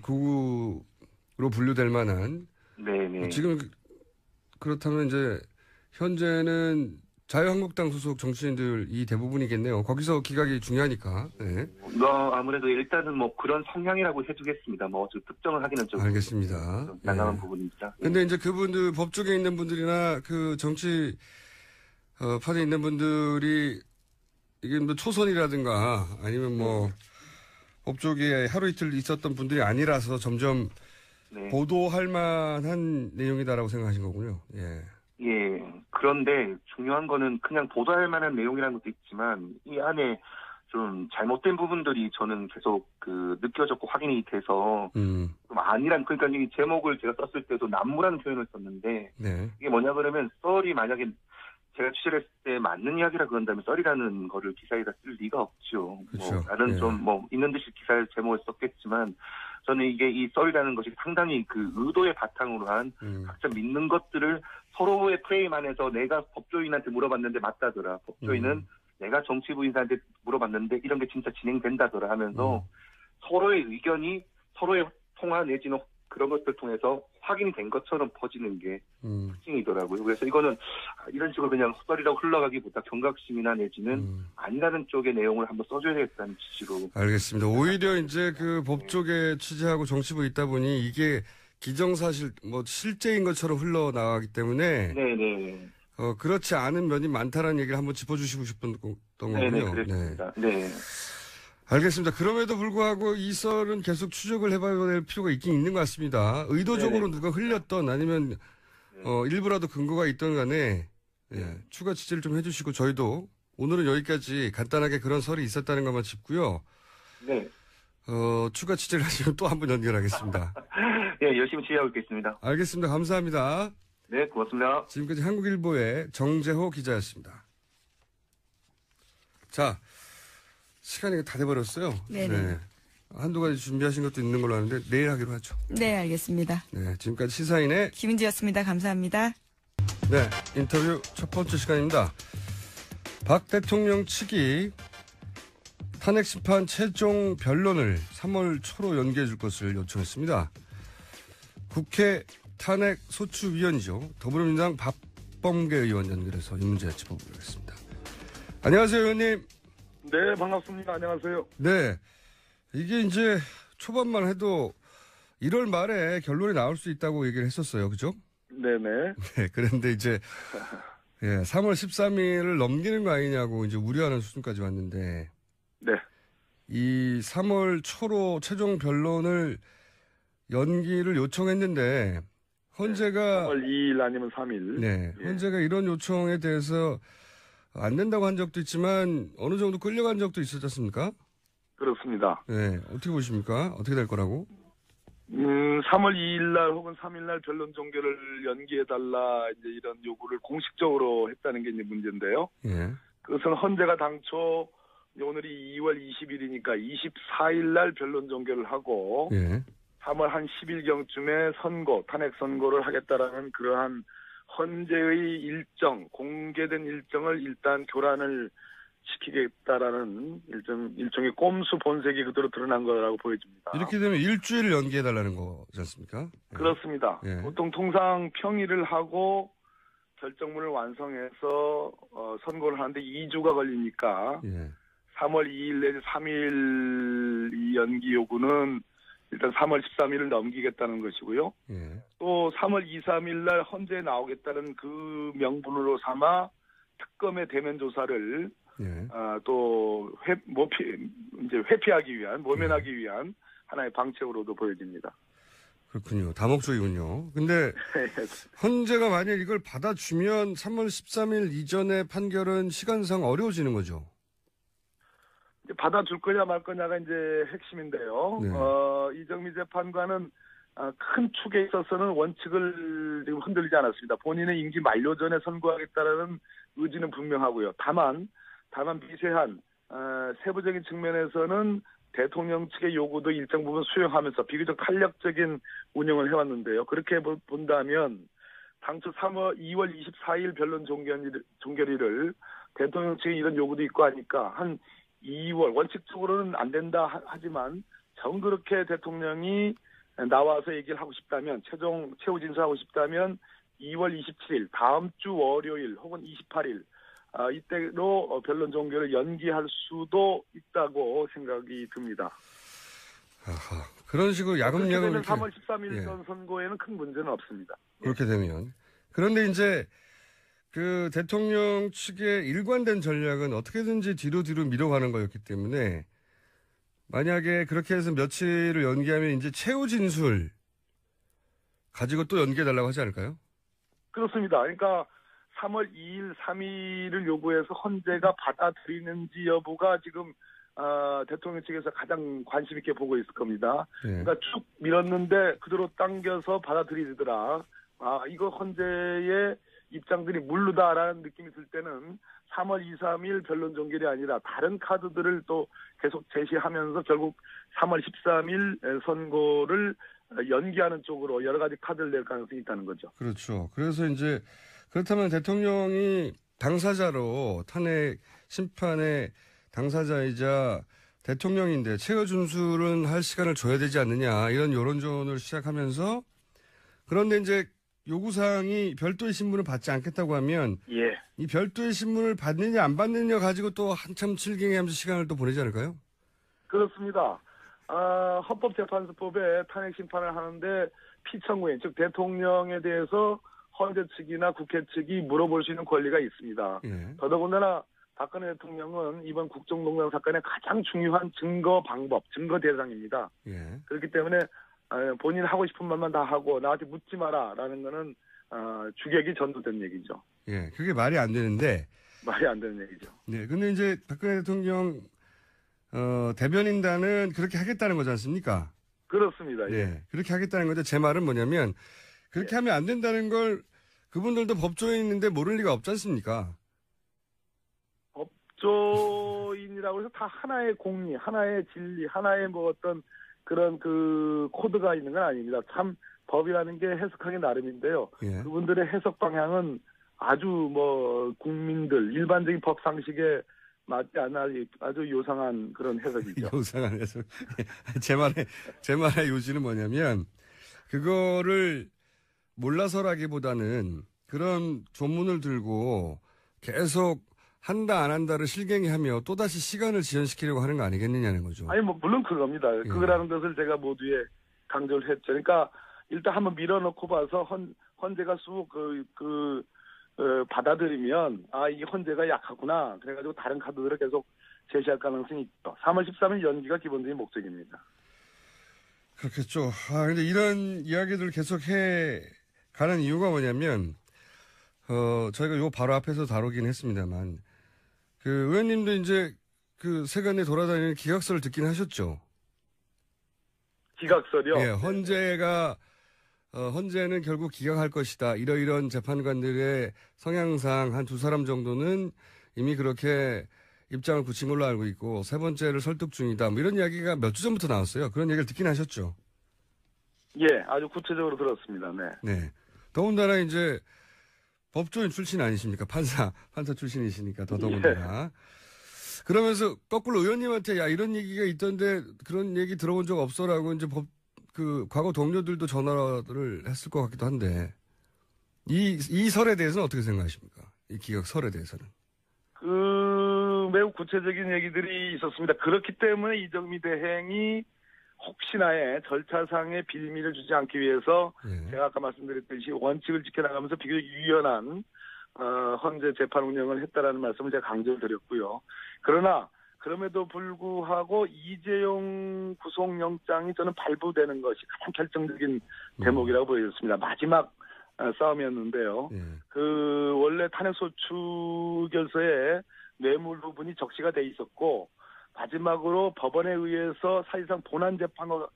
구구로 분류될 만한. 네네. 지금 그렇다면 이제 현재는 자유한국당 소속 정치인들이 대부분이겠네요. 거기서 기각이 중요하니까. 네. 아무래도 일단은 그런 성향이라고 해주겠습니다. 특정을 하기는 좀. 알겠습니다. 난감한 부분입니다. 근데 이제 그분들, 법조계에 있는 분들이나 정치, 파트에 있는 분들이 이게 초선이라든가 아니면 법조계에 하루 이틀 있었던 분들이 아니라서 점점 네. 보도할 만한 내용이다라고 생각하신 거군요. 예. 예. 그런데 중요한 거는 그냥 보도할 만한 내용이라는 것도 있지만 이 안에 좀 잘못된 부분들이 저는 계속 느껴졌고 확인이 돼서 좀 그러니까 이 제목을 제가 썼을 때도 난무라는 표현을 썼는데 네. 이게 뭐냐 그러면 썰이 만약에 제가 취재를 했을 때 맞는 이야기라 그런다면 썰이라는 거를 기사에다 쓸 리가 없죠. 그렇죠. 나는 예. 좀 있는 듯이 기사의 제목을 썼겠지만 저는 이게 이 썰이라는 것이 상당히 의도의 바탕으로 한 각자 믿는 것들을 서로의 프레임 안에서 내가 법조인한테 물어봤는데 맞다더라. 법조인은 내가 정치부 인사한테 물어봤는데 이런 게 진짜 진행된다더라 하면서 서로의 의견이 서로의 통화 내지는 그런 것들 통해서 확인이 된 것처럼 퍼지는 게 특징이더라고요. 그래서 이거는 이런 식으로 그냥 헛소리라고 흘러가기보다 경각심이나 내지는 아니라는 쪽의 내용을 한번 써줘야겠다는 취지로. 알겠습니다. 오히려 이제 법조계 취재하고 정치부에 있다 보니 이게 기정사실 실제인 것처럼 흘러나가기 때문에 네네. 그렇지 않은 면이 많다라는 얘기를 한번 짚어주시고 싶었던 거군요. 네네, 그렇습니다. 네. 알겠습니다. 그럼에도 불구하고 이 썰은 계속 추적을 해봐야 될 필요가 있긴 있는 것 같습니다. 의도적으로 누가 흘렸던 아니면 일부라도 근거가 있던 간에 추가 취재를 좀 해주시고 저희도 오늘은 여기까지 간단하게 그런 설이 있었다는 것만 짚고요. 네. 추가 취재를 하시면 또 한번 연결하겠습니다. 네, 열심히 취재하고 있겠습니다. 알겠습니다. 감사합니다. 네, 고맙습니다. 지금까지 한국일보의 정재호 기자였습니다. 자, 시간이 다 돼버렸어요. 네. 한두 가지 준비하신 것도 있는 걸로 아는데 내일 하기로 하죠. 네, 알겠습니다. 네, 지금까지 시사인의 김은지였습니다. 감사합니다. 네, 인터뷰 첫 번째 시간입니다. 박 대통령 측이 탄핵심판 최종 변론을 3월 초로 연기해 줄 것을 요청했습니다. 국회 탄핵소추위원이죠. 더불어민주당 박범계 의원 연결해서 이 문제 짚어보겠습니다. 안녕하세요, 의원님. 네, 반갑습니다. 안녕하세요. 네. 이게 이제 초반만 해도 1월 말에 결론이 나올 수 있다고 얘기를 했었어요. 그죠? 네네. 네. 그런데 이제, 3월 13일을 넘기는 거 아니냐고 이제 우려하는 수준까지 왔는데. 네. 이 3월 초로 최종 변론을 연기를 요청했는데, 헌재가. 3월 2일 아니면 3일. 네. 헌재가 이런 요청에 대해서 안 된다고 한 적도 있지만 어느 정도 끌려간 적도 있었지 않습니까? 그렇습니다. 네. 어떻게 보십니까? 어떻게 될 거라고? 3월 2일 날 혹은 3일 날 변론 종결을 연기해달라 이제 이런 요구를 공식적으로 했다는 게 이제 문제인데요. 예. 그것은 헌재가 당초 오늘이 2월 20일이니까 24일 날 변론 종결을 하고 3월 한 10일경쯤에 탄핵 선고를 하겠다라는 그러한 헌재의 일정, 공개된 일정을 일단 교란을 시키겠다라는 일종의 꼼수 본색이 그대로 드러난 거라고 보여집니다. 이렇게 되면 일주일 연기해달라는 거지 않습니까? 그렇습니다. 보통 통상 평의를 하고 결정문을 완성해서 선고를 하는데 2주가 걸리니까 3월 2일 내지 3일 이 연기 요구는 일단 3월 13일을 넘기겠다는 것이고요. 예. 또 3월 2, 3일 날 헌재에 나오겠다는 그 명분으로 삼아 특검의 대면 조사를 예. 이제 회피하기 위한, 모면하기 위한 하나의 방책으로도 보여집니다. 그렇군요. 다목적이군요. 근데 헌재가 만약 이걸 받아주면 3월 13일 이전의 판결은 시간상 어려워지는 거죠. 받아줄 거냐 말 거냐가 이제 핵심인데요. 네. 이정미 재판관은 큰 축에 있어서는 원칙을 지금 흔들리지 않았습니다. 본인의 임기 만료 전에 선고하겠다라는 의지는 분명하고요. 다만 미세한 세부적인 측면에서는 대통령 측의 요구도 일정 부분 수용하면서 비교적 탄력적인 운영을 해왔는데요. 그렇게 본다면 당초 2월 24일 변론 종결일을 대통령 측의 이런 요구도 있고 하니까 한 2월, 원칙적으로는 안 된다 하지만 정그렇게 대통령이 나와서 얘기를 하고 싶다면, 최후 진술하고 싶다면 2월 27일, 다음 주 월요일 혹은 28일, 이때로 변론 종결을 연기할 수도 있다고 생각이 듭니다. 아하, 그런 식으로 야금야금 이렇게 3월 13일 전 선고에는 큰 문제는 없습니다. 그렇게 되면. 그런데 이제 그 대통령 측의 일관된 전략은 어떻게든지 뒤로 밀어가는 거였기 때문에 만약에 그렇게 해서 며칠을 연기하면 이제 최후 진술 가지고 또 연기해달라고 하지 않을까요? 그렇습니다. 그러니까 3월 2일, 3일을 요구해서 헌재가 받아들이는지 여부가 지금 대통령 측에서 가장 관심 있게 보고 있을 겁니다. 네. 그러니까 쭉 밀었는데 그대로 당겨서 받아들이더라. 이거 헌재의 입장들이 물르다라는 느낌이 들 때는 3월 2, 3일 변론 종결이 아니라 다른 카드들을 또 계속 제시하면서 결국 3월 13일 선고를 연기하는 쪽으로 여러 가지 카드를 낼 가능성이 있다는 거죠. 그렇죠. 그래서 이제 그렇다면 대통령이 당사자로 탄핵 심판의 당사자이자 대통령인데 최후 진술은 할 시간을 줘야 되지 않느냐 이런 여론전을 시작하면서 그런데 이제 요구사항이 별도의 신문을 받지 않겠다고 하면 예. 이 별도의 신문을 받느냐 안 받느냐 가지고 또 한참 칠경하면서 시간을 또 보내지 않을까요? 그렇습니다. 헌법재판소법에 탄핵 심판을 하는데 피청구인, 즉 대통령에 대해서 헌재 측이나 국회 측이 물어볼 수 있는 권리가 있습니다. 예. 더더군다나 박근혜 대통령은 이번 국정농단 사건의 가장 중요한 증거 방법, 증거 대상입니다. 예. 그렇기 때문에 본인 하고 싶은 말만 다 하고 나한테 묻지 마라라는 거는 주객이 전도된 얘기죠. 예, 그게 말이 안 되는데 말이 안 되는 얘기죠. 네, 근데 이제 박근혜 대통령 대변인단은 그렇게 하겠다는 거지 않습니까? 그렇습니다. 예, 그렇게 하겠다는 건데 제 말은 뭐냐면 그렇게 하면 안 된다는 걸 그분들도 법조인에 있는데 모를 리가 없지 않습니까? 법조인이라고 해서 다 하나의 공리, 하나의 진리, 하나의 뭐 어떤 그런 그 코드가 있는 건 아닙니다. 참 법이라는 게 해석하기 나름인데요. 예. 그분들의 해석 방향은 아주 뭐 국민들 일반적인 법 상식에 맞지 않아 아주 요상한 그런 해석이죠. 요상한 해석. 제 말의 요지는 뭐냐면 그거를 몰라서라기보다는 그런 조문을 들고 계속 한다 안 한다를 실갱이하며 또다시 시간을 지연시키려고 하는 거 아니겠느냐는 거죠. 아니 뭐 물론 그겁니다. 예. 그거라는 것을 제가 모두에 강조를 했죠. 그러니까 일단 한번 밀어넣고 봐서 헌재가 쑥 받아들이면 이게 헌재가 약하구나. 그래가지고 다른 카드들을 계속 제시할 가능성이 있죠. 3월 13일 연기가 기본적인 목적입니다. 그렇겠죠. 근데 이런 이야기들을 계속 가는 이유가 뭐냐면 저희가 요 바로 앞에서 다루긴 했습니다만 그 의원님도 이제 그 세간에 돌아다니는 기각서를 듣긴 하셨죠. 기각설이요? 예, 헌재는 결국 기각할 것이다. 이러이런 재판관들의 성향상 한 두 사람 정도는 이미 그렇게 입장을 굳힌 걸로 알고 있고 세 번째를 설득 중이다. 뭐 이런 이야기가 몇 주 전부터 나왔어요. 그런 얘기를 듣긴 하셨죠. 예, 아주 구체적으로 들었습니다. 네. 네. 더군다나 이제 법조인 출신 아니십니까? 판사 출신이시니까 더더군다나. 예. 그러면서 거꾸로 의원님한테 야 이런 얘기가 있던데 그런 얘기 들어본 적 없어라고 이제 과거 동료들도 전화를 했을 것 같기도 한데 이 설에 대해서는 어떻게 생각하십니까? 이 기각설에 대해서는. 매우 구체적인 얘기들이 있었습니다. 그렇기 때문에 이정미 대행이 혹시나의 절차상의 빌미를 주지 않기 위해서 제가 아까 말씀드렸듯이 원칙을 지켜나가면서 비교적 유연한 헌재 재판 운영을 했다라는 말씀을 제가 강조드렸고요. 그러나 그럼에도 불구하고 이재용 구속영장이 저는 발부되는 것이 가장 결정적인 대목이라고 보여졌습니다. 마지막 싸움이었는데요. 원래 탄핵소추결서에 뇌물 부분이 적시가 돼 있었고 마지막으로 법원에 의해서 사실상 본안 재판을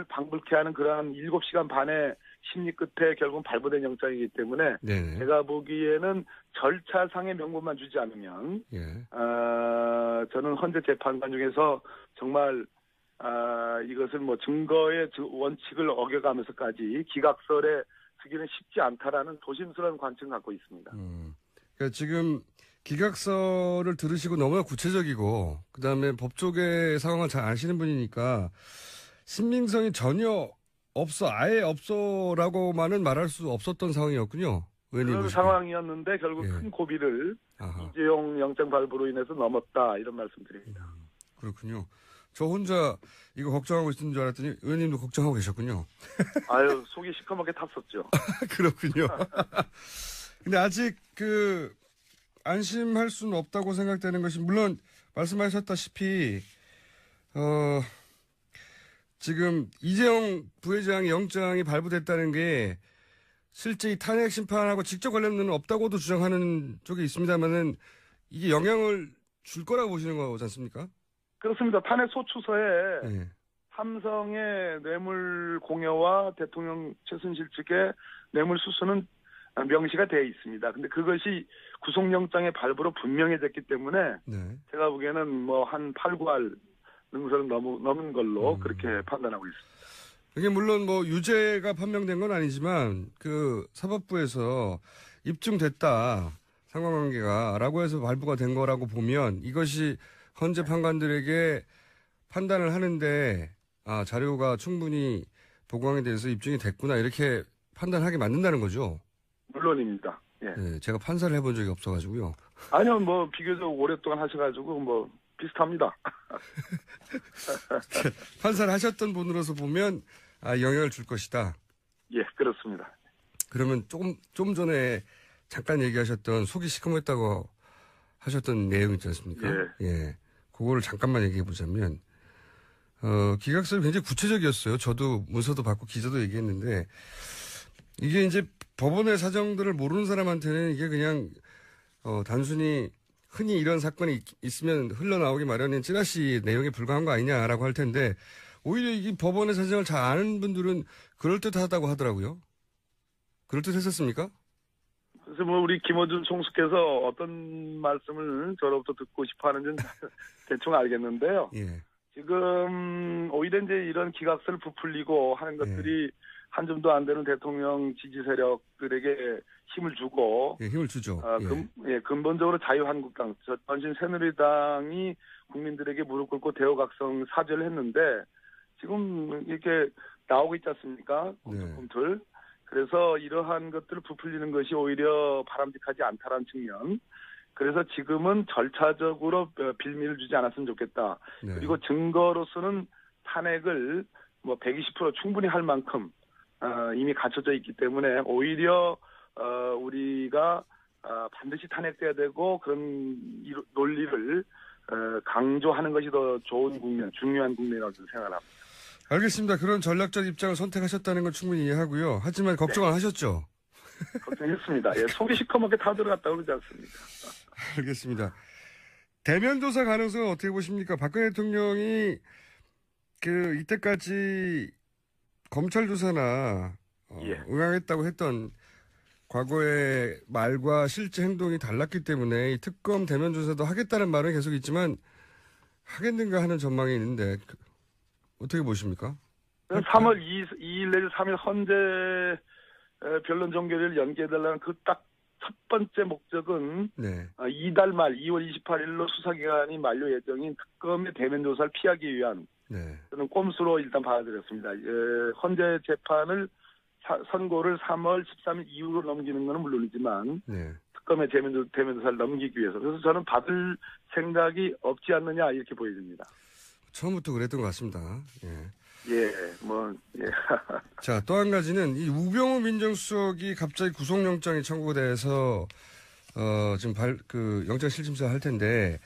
방불케 하는 그러한 7시간 반의 심리 끝에 결국 발부된 영장이기 때문에 제가 보기에는 절차상의 명분만 주지 않으면 저는 헌재 재판관 중에서 정말 이것을 뭐 증거의 원칙을 어겨가면서까지 기각설에 쓰기는 쉽지 않다라는 조심스러운 관점을 갖고 있습니다. 그러니까 지금 기각설을 들으시고 너무나 구체적이고 그다음에 법조계 상황을 잘 아시는 분이니까 신빙성이 전혀 없어 아예 없어라고만은 말할 수 없었던 상황이었군요. 그런 상황이었는데 결국 큰 고비를 이재용 영장 발부로 인해서 넘었다 이런 말씀드립니다. 그렇군요. 저 혼자 이거 걱정하고 있는 줄 알았더니 의원님도 걱정하고 계셨군요. 아유 속이 시커멓게 탔었죠. 그렇군요. 근데 아직 안심할 수는 없다고 생각되는 것이 물론 말씀하셨다시피 지금 이재용 부회장의 영장이 발부됐다는 게 실제 이 탄핵 심판하고 직접 관련은 없다고도 주장하는 쪽이 있습니다만은 이게 영향을 줄 거라고 보시는 거지 않습니까? 그렇습니다. 탄핵 소추서에 삼성의 뇌물 공여와 대통령 최순실 측의 뇌물 수수는 명시가 되어 있습니다. 근데 그것이 구속영장의 발부로 분명해졌기 때문에 제가 보기에는 뭐 한 8, 9할 능선은 넘은 걸로 그렇게 판단하고 있습니다. 이게 물론 뭐 유죄가 판명된 건 아니지만 사법부에서 입증됐다 상관관계가라고 해서 발부가 된 거라고 보면 이것이 헌재 판관들에게 판단을 하는데 자료가 충분히 보고항에 대해서 입증이 됐구나 이렇게 판단하게 만든다는 거죠. 물론입니다. 네, 제가 판사를 해본 적이 없어가지고요. 아니요, 뭐 비교적 오랫동안 하셔가지고 뭐 비슷합니다. 판사를 하셨던 분으로서 보면 영향을 줄 것이다. 예, 그렇습니다. 그러면 좀 전에 잠깐 얘기하셨던 속이 시커멓다고 하셨던 내용 있지 않습니까? 예. 그거를 잠깐만 얘기해 보자면 기각설이 굉장히 구체적이었어요. 저도 문서도 받고 기자도 얘기했는데 이게 이제 법원의 사정들을 모르는 사람한테는 이게 그냥 단순히 흔히 이런 사건이 있으면 흘러나오기 마련인 찌라시 내용에 불과한 거 아니냐라고 할 텐데 오히려 이 법원의 사정을 잘 아는 분들은 그럴듯하다고 하더라고요. 그럴듯했었습니까? 그래서 뭐 우리 김어준 총수께서 어떤 말씀을 저로부터 듣고 싶어 하는지는 대충 알겠는데요. 지금 오히려 이제 이런 기각설 부풀리고 하는 것들이 한 줌도 안 되는 대통령 지지 세력들에게 힘을 주고 힘을 주죠. 근본적으로 자유한국당, 전신 새누리당이 국민들에게 무릎 꿇고 대우각성 사죄를 했는데 지금 이렇게 나오고 있지 않습니까? 꿈틀. 그래서 이러한 것들을 부풀리는 것이 오히려 바람직하지 않다라는 측면. 그래서 지금은 절차적으로 빌미를 주지 않았으면 좋겠다. 그리고 증거로서는 탄핵을 뭐 120% 충분히 할 만큼 이미 갖춰져 있기 때문에 오히려 우리가 반드시 탄핵돼야 되고 그런 논리를 강조하는 것이 더 좋은 국면, 중요한 국면이라고 생각합니다. 알겠습니다. 그런 전략적 입장을 선택하셨다는 건 충분히 이해하고요. 하지만 걱정을 하셨죠? 걱정했습니다. 속이 시커멓게 다 들어갔다고 그러지 않습니까? 알겠습니다. 대면 조사 가능성은 어떻게 보십니까? 박근혜 대통령이 이때까지 검찰 조사나 응하겠다고 했던 과거의 말과 실제 행동이 달랐기 때문에 이 특검 대면 조사도 하겠다는 말은 계속 있지만 하겠는가 하는 전망이 있는데 어떻게 보십니까? 3월 2일 내지 3일 헌재 변론 종결을 연기해달라는 그 딱 첫 번째 목적은 이달 말 2월 28일로 수사기간이 만료 예정인 특검의 대면 조사를 피하기 위한 저는 꼼수로 일단 받아들였습니다. 헌재 재판을 선고를 3월 13일 이후로 넘기는 건 물론이지만 특검의 대면조사를 넘기기 위해서. 그래서 저는 받을 생각이 없지 않느냐 이렇게 보여집니다. 처음부터 그랬던 것 같습니다. 예. 예. 자, 또 한 가지는 이 우병우 민정수석이 갑자기 구속영장이 청구가 돼서 지금 영장 실질심사 할 텐데.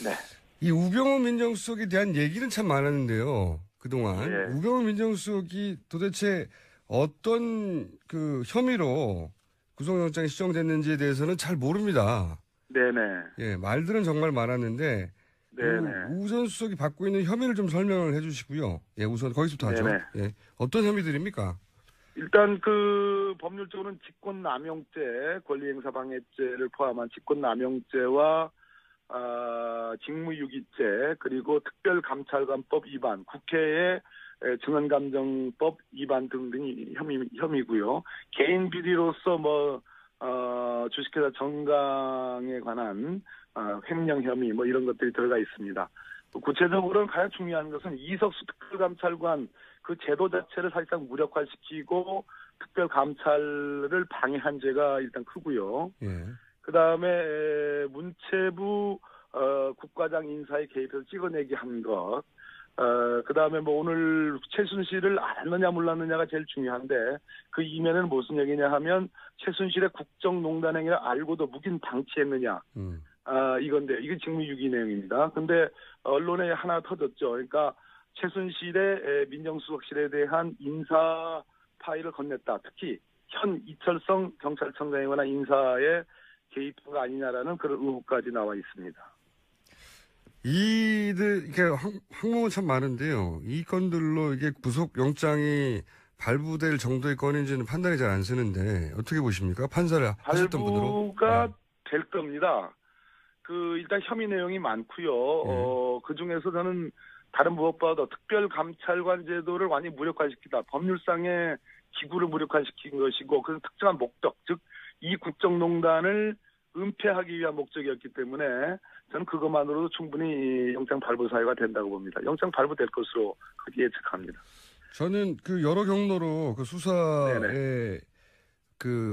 네. 이 우병우 민정수석에 대한 얘기는 참 많았는데요. 그동안. 예. 우병우 민정수석이 도대체 어떤 혐의로 구속영장이 시정됐는지에 대해서는 잘 모릅니다. 네네. 예, 말들은 정말 많았는데. 네네. 우선 수석이 받고 있는 혐의를 좀 설명을 해 주시고요. 예, 우선 거기서부터 하죠. 네네. 예. 어떤 혐의들입니까? 일단 법률적으로는 직권남용죄, 권리행사방해죄를 포함한 직권남용죄와 직무유기죄, 그리고 특별감찰관법 위반, 국회의 증언감정법 위반 등등이 혐의고요. 개인 비리로서 주식회사 정강에 관한 횡령 혐의 이런 것들이 들어가 있습니다. 구체적으로는 가장 중요한 것은 이석수 특별감찰관 그 제도 자체를 사실상 무력화시키고 특별감찰을 방해한 죄가 일단 크고요. 예. 그다음에 문체부 국과장 인사에 개입해서 찍어내기 한 것. 그다음에 오늘 최순실을 알았느냐 몰랐느냐가 제일 중요한데 그 이면에는 무슨 얘기냐 하면 최순실의 국정농단 행위를 알고도 묵인 방치했느냐. 이건데 이게 직무유기 내용입니다. 근데 언론에 하나 터졌죠. 그러니까 최순실의 민정수석실에 대한 인사 파일을 건넸다. 특히 현 이철성 경찰청장에 관한 인사에 개입한 거 아니냐라는 그런 의혹까지 나와 있습니다. 이게 항목은 참 많은데요. 이 건들로 이게 구속영장이 발부될 정도의 건인지는 판단이 잘 안 쓰는데 어떻게 보십니까? 판사를 하셨던 분으로. 발부가 될 겁니다. 일단 혐의 내용이 많고요. 그 중에서 저는 다른 무엇보다도 특별감찰관 제도를 완전히 무력화시키다. 법률상의 기구를 무력화시킨 것이고, 그래서 특정한 목적, 즉, 이 국정농단을 은폐하기 위한 목적이었기 때문에 저는 그것만으로도 충분히 영장 발부 사유가 된다고 봅니다. 영장 발부될 것으로 그렇게 예측합니다. 저는 여러 경로로 수사에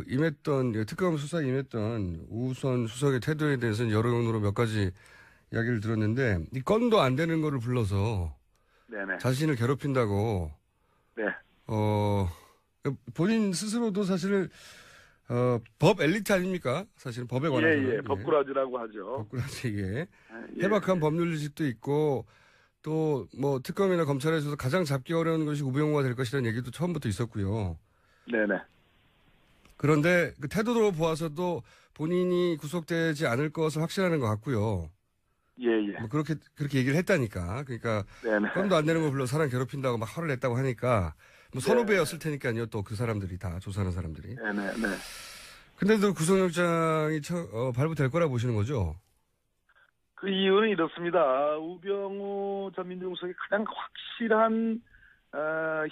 임했던, 특검 수사에 임했던 우선 수석의 태도에 대해서는 여러 경로로 몇 가지 이야기를 들었는데, 이 건도 안 되는 거를 불러서 네네. 자신을 괴롭힌다고. 네. 본인 스스로도 사실, 법 엘리트 아닙니까? 사실은 법에 관해서는. 예. 법꾸라지라고 하죠. 법꾸라지, 예. 예. 해박한 법률 지식도 있고, 또, 특검이나 검찰에서도 가장 잡기 어려운 것이 우병우가 될 것이라는 얘기도 처음부터 있었고요. 네네. 그런데 그 태도로 보아서도 본인이 구속되지 않을 것을 확신하는 것 같고요. 예. 그렇게 얘기를 했다니까. 그러니까, 네네. 건도 안 내는 거 불러 사람 괴롭힌다고 막 화를 냈다고 하니까, 선후배였을 테니까요. 또 그 사람들이 다 조사하는 사람들이. 네네. 근데도 구속영장이 발부될 거라 보시는 거죠? 그 이유는 이렇습니다. 우병우 전 민정수석의 가장 확실한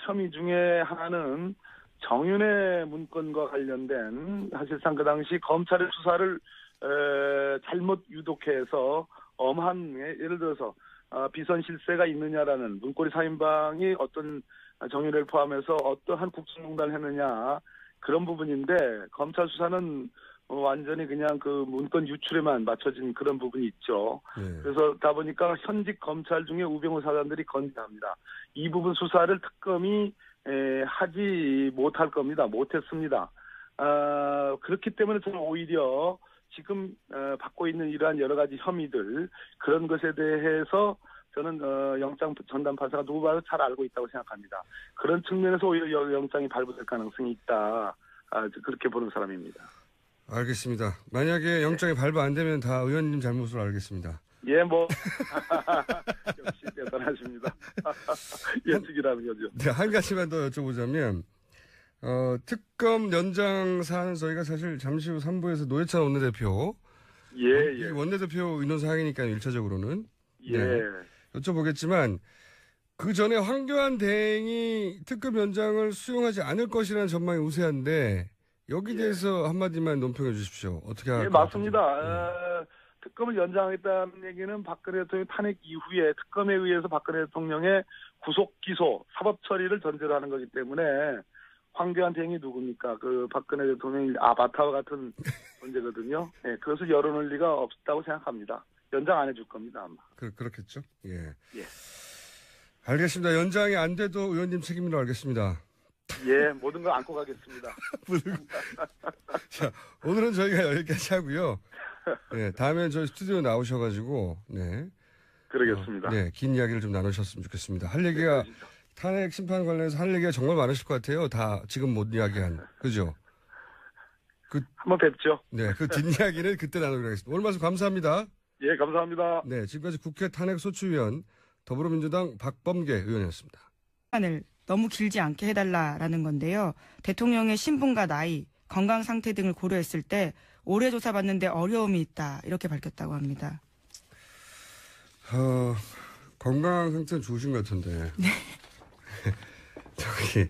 혐의 중에 하나는 정윤회 문건과 관련된 사실상 그 당시 검찰의 수사를 잘못 유독해서 엄한 예를 들어서 비선 실세가 있느냐라는 문고리 4인방이 어떤 정윤회를 포함해서 어떠한 국정농단을 했느냐 그런 부분인데 검찰 수사는 완전히 그냥 그 문건 유출에만 맞춰진 그런 부분이 있죠. 네. 그래서 다 보니까 현직 검찰 중에 우병우 사단들이 건재합니다. 이 부분 수사를 특검이 하지 못할 겁니다. 못했습니다. 그렇기 때문에 저는 오히려 지금 받고 있는 이러한 여러 가지 혐의들 그런 것에 대해서 저는 영장 전담 판사가 누구보다도 잘 알고 있다고 생각합니다. 그런 측면에서 오히려 영장이 발부될 가능성이 있다. 그렇게 보는 사람입니다. 알겠습니다. 만약에 영장이 발부 안 되면 다 의원님 잘못으로 알겠습니다. 예, 역시 대단하십니다. 예측이라는 거죠. 네, 한 가지만 더 여쭤보자면, 특검 연장 사안 저희가 사실 잠시 후 3부에서 노회찬 원내대표. 예. 원내대표 의논사항이니까요, 1차적으로는. 예. 네, 여쭤보겠지만, 그 전에 황교안 대행이 특검 연장을 수용하지 않을 것이라는 전망이 우세한데, 여기에 대해서 한마디만 논평해 주십시오. 어떻게 할까요? 예, 맞습니다. 특검을 연장하겠다는 얘기는 박근혜 대통령 탄핵 이후에 특검에 의해서 박근혜 대통령의 구속, 기소, 사법 처리를 전제로 하는 거기 때문에 황교안 대행이 누굽니까? 그 박근혜 대통령이 아바타와 같은 존재거든요. 네, 그것을 열어놓을 리가 없다고 생각합니다. 연장 안 해줄 겁니다, 아마. 그렇겠죠. 예. 예. 알겠습니다. 연장이 안 돼도 의원님 책임으로 알겠습니다. 예, 모든 걸 안고 가겠습니다. 자, 오늘은 저희가 여기까지 하고요. 네, 다음에 저희 스튜디오 나오셔가지고, 네. 그러겠습니다. 네, 긴 이야기를 좀 나누셨으면 좋겠습니다. 할 얘기가, 네, 탄핵 심판 관련해서 할 얘기가 정말 많으실 것 같아요. 다 지금 못 이야기한. 그죠? 한번 뵙죠. 네, 그 뒷이야기는 그때 나누기로 하겠습니다. 오늘 말씀 감사합니다. 예, 감사합니다. 네, 지금까지 국회 탄핵소추위원 더불어민주당 박범계 의원이었습니다. 시간을 너무 길지 않게 해달라라는 건데요. 대통령의 신분과 나이, 건강 상태 등을 고려했을 때 오래 조사받는데 어려움이 있다 이렇게 밝혔다고 합니다. 건강 상태는 좋으신 것 같은데. 네. 저기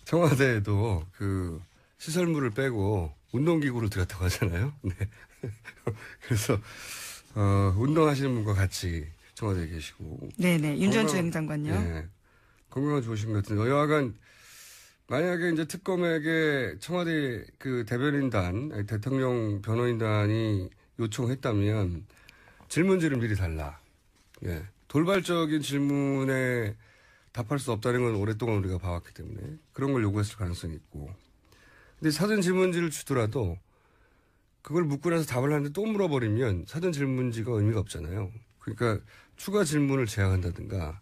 청와대에도 그 시설물을 빼고 운동기구를 들였다고 하잖아요. 네. 그래서 운동하시는 분과 같이 청와대에 계시고. 네네. 윤전추 행장관요. 네. 건강은 좋으신 것 같은데 여하간 만약에 이제 특검에게 청와대 그 대변인단, 대통령 변호인단이 요청했다면 질문지를 미리 달라. 예. 돌발적인 질문에 답할 수 없다는 건 오랫동안 우리가 봐왔기 때문에 그런 걸 요구했을 가능성이 있고. 근데 사전 질문지를 주더라도 그걸 묻고 나서 답을 하는데 또 물어버리면 사전 질문지가 의미가 없잖아요. 그러니까 추가 질문을 제한한다든가,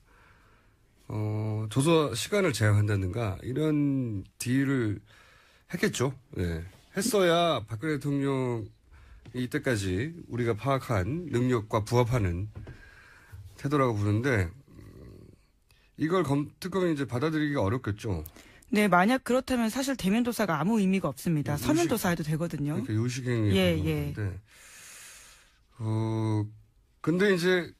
조사 시간을 제한한다든가 이런 딜을 했겠죠. 예. 했어야 박근혜 대통령이 이때까지 우리가 파악한 능력과 부합하는 태도라고 부르는데 이걸 특검이 이제 받아들이기가 어렵겠죠. 네, 만약 그렇다면 사실 대면 조사가 아무 의미가 없습니다. 서면 조사해도 되거든요. 그러니까 요식행위. 예. 근데 이제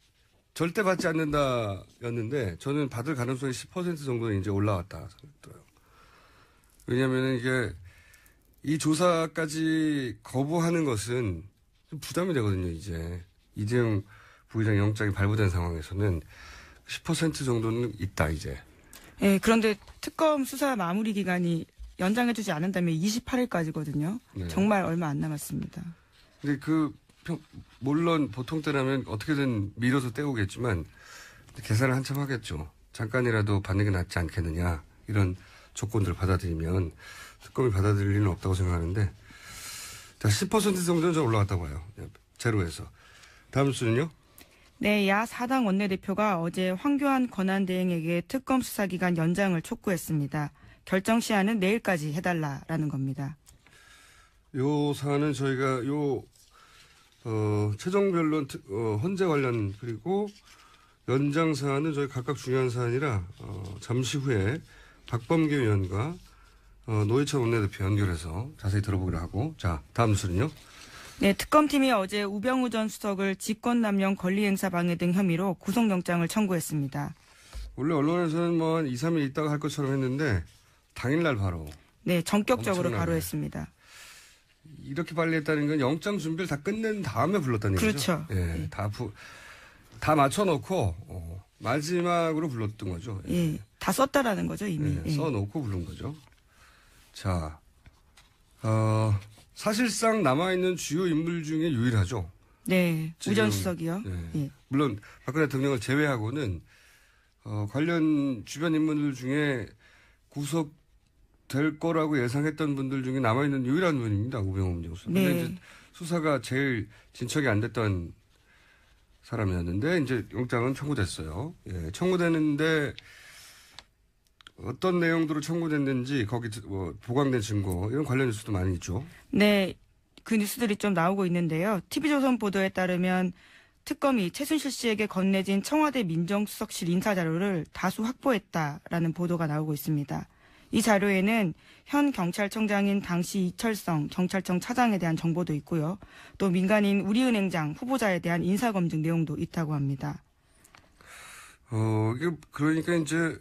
절대 받지 않는다였는데 저는 받을 가능성이 10% 정도는 이제 올라왔다 생각해요. 왜냐하면 이게 이 조사까지 거부하는 것은 좀 부담이 되거든요. 이제 이재용 부회장 영장이 발부된 상황에서는 10% 정도는 있다 이제. 예, 그런데 특검 수사 마무리 기간이 연장해주지 않는다면 28일까지거든요. 네. 정말 얼마 안 남았습니다. 근데 물론 보통 때라면 어떻게든 밀어서 때우겠지만 계산을 한참 하겠죠. 잠깐이라도 받는 게 낫지 않겠느냐 이런 조건들을 받아들이면 특검이 받아들일 일은 없다고 생각하는데 10% 정도는 좀 올라갔다고 봐요. 제로에서. 다음 수는요? 네, 야 4당 원내대표가 어제 황교안 권한대행에게 특검 수사기간 연장을 촉구했습니다. 결정 시한은 내일까지 해달라라는 겁니다. 요 사안은 저희가 최종변론 헌재 관련 그리고 연장 사안은 저희 각각 중요한 사안이라 잠시 후에 박범계 의원과 노회찬 원내대표 연결해서 자세히 들어보기로 하고. 자, 다음 수는요? 네, 특검팀이 어제 우병우 전 수석을 직권남용 권리행사 방해 등 혐의로 구속영장을 청구했습니다. 원래 언론에서는 뭐 한 2, 3일 있다가 할 것처럼 했는데 당일날 바로. 네, 전격적으로 엄청나게. 바로 했습니다. 이렇게 빨리 했다는 건 영장 준비를 다 끝낸 다음에 불렀다는 얘기죠. 그렇죠. 예, 네. 다 맞춰놓고 마지막으로 불렀던 거죠. 예, 다 썼다라는 거죠 이미. 예, 써놓고 부른 거죠. 자, 사실상 남아있는 주요 인물 중에 유일하죠. 네, 우전 수석이요. 네. 예. 물론 박근혜 대통령을 제외하고는 관련 주변 인물들 중에 구속될 거라고 예상했던 분들 중에 남아있는 유일한 분입니다. 우병우 민정수석. 네. 근데 이제 수사가 제일 진척이 안 됐던 사람이었는데 이제 영장은 청구됐어요. 예, 청구됐는데 어떤 내용들로 청구됐는지 거기 보강된 증거 이런 관련 뉴스도 많이 있죠. 네, 그 뉴스들이 좀 나오고 있는데요. TV조선 보도에 따르면 특검이 최순실 씨에게 건네진 청와대 민정수석실 인사자료를 다수 확보했다라는 보도가 나오고 있습니다. 이 자료에는 현 경찰청장인 당시 이철성 경찰청 차장에 대한 정보도 있고요. 또 민간인 우리은행장 후보자에 대한 인사검증 내용도 있다고 합니다. 이게 그러니까 이제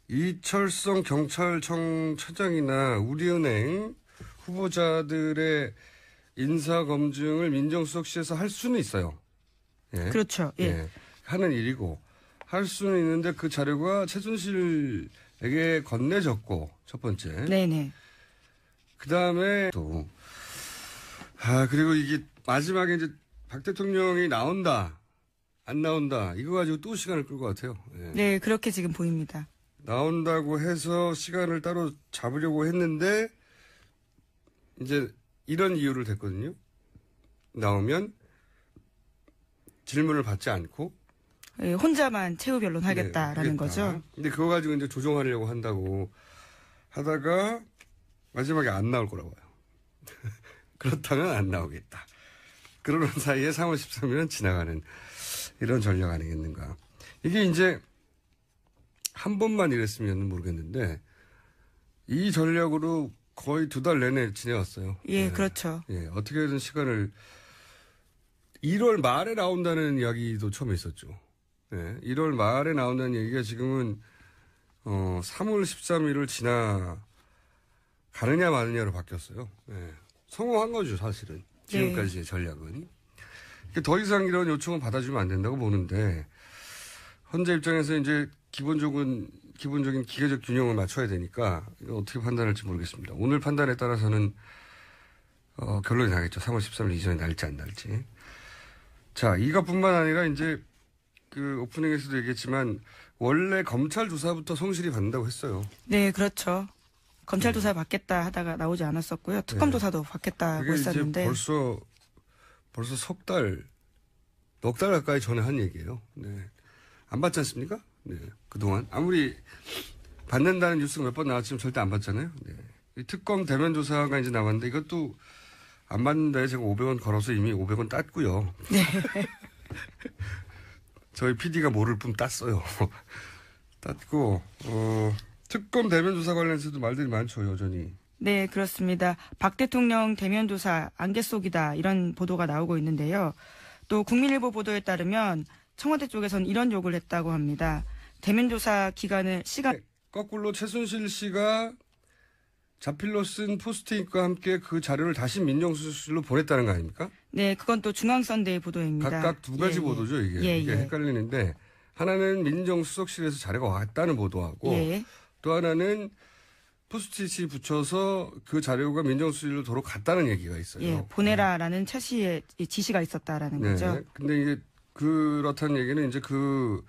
이철성 경찰청 차장이나 우리은행 후보자들의 인사검증을 민정수석실에서 할 수는 있어요. 예. 그렇죠. 예. 예. 하는 일이고 할 수는 있는데 그 자료가 최순실에게 되게 건네졌고, 첫 번째. 네네. 그 다음에 또, 그리고 이게 마지막에 이제 박 대통령이 나온다, 안 나온다, 이거 가지고 또 시간을 끌 것 같아요. 예. 네, 그렇게 지금 보입니다. 나온다고 해서 시간을 따로 잡으려고 했는데, 이제 이런 이유를 댔거든요. 나오면 질문을 받지 않고, 예, 혼자만 최후 변론 하겠다라는 네, 거죠. 근데 그거 가지고 이제 조정하려고 한다고 하다가 마지막에 안 나올 거라고 봐요. 그렇다면 안 나오겠다. 그러는 사이에 3월 13일은 지나가는 이런 전략 아니겠는가. 이게 이제 한 번만 이랬으면 모르겠는데 이 전략으로 거의 2달 내내 지내왔어요. 예, 네. 그렇죠. 예, 어떻게든 시간을 1월 말에 나온다는 이야기도 처음에 있었죠. 네, 1월 말에 나온다는 얘기가 지금은 3월 13일을 지나가느냐 마느냐로 바뀌었어요. 네, 성공한 거죠, 사실은. 지금까지의 네. 전략은. 더 이상 이런 요청은 받아주면 안 된다고 보는데 헌재 입장에서 이제 기본적인 기계적 균형을 맞춰야 되니까 이거 어떻게 판단할지 모르겠습니다. 오늘 판단에 따라서는 결론이 나겠죠. 3월 13일 이전에 날지 안 날지. 자, 이것뿐만 아니라 이제 그 오프닝에서도 얘기했지만 원래 검찰 조사부터 성실히 받는다고 했어요. 네, 그렇죠. 검찰 조사 받겠다 하다가 나오지 않았었고요. 특검 조사도 받겠다고 했었는데. 이제 벌써 넉 달 가까이 전에 한 얘기예요. 네. 안 받지 않습니까? 네. 그동안 아무리 받는다는 뉴스가 몇 번 나왔지만 절대 안 받잖아요. 네. 이 특검 대면 조사가 이제 나왔는데 이것도 안 받는다에 제가 500원 걸어서 이미 500원 땄고요. 네. 저희 PD가 모를 뿐 땄어요. 땄고, 특검 대면 조사 관련해서도 말들이 많죠, 여전히. 네, 그렇습니다. 박 대통령 대면 조사 안개 속이다 이런 보도가 나오고 있는데요. 또 국민일보 보도에 따르면 청와대 쪽에서는 이런 욕을 했다고 합니다. 대면 조사 기간을 거꾸로 최순실 씨가 자필로 쓴 포스트잇과 함께 그 자료를 다시 민정수석실로 보냈다는 거 아닙니까? 네, 그건 또 중앙선대의 보도입니다. 각각 두 가지 보도죠, 이게. 이게 헷갈리는데 하나는 민정수석실에서 자료가 왔다는 보도하고 또 하나는 포스트잇이 붙여서 그 자료가 민정수석실로 도로 갔다는 얘기가 있어요. 예, 보내라라는 최 씨의 지시가 있었다라는 거죠. 근데 이게 그렇다는 얘기는 이제 그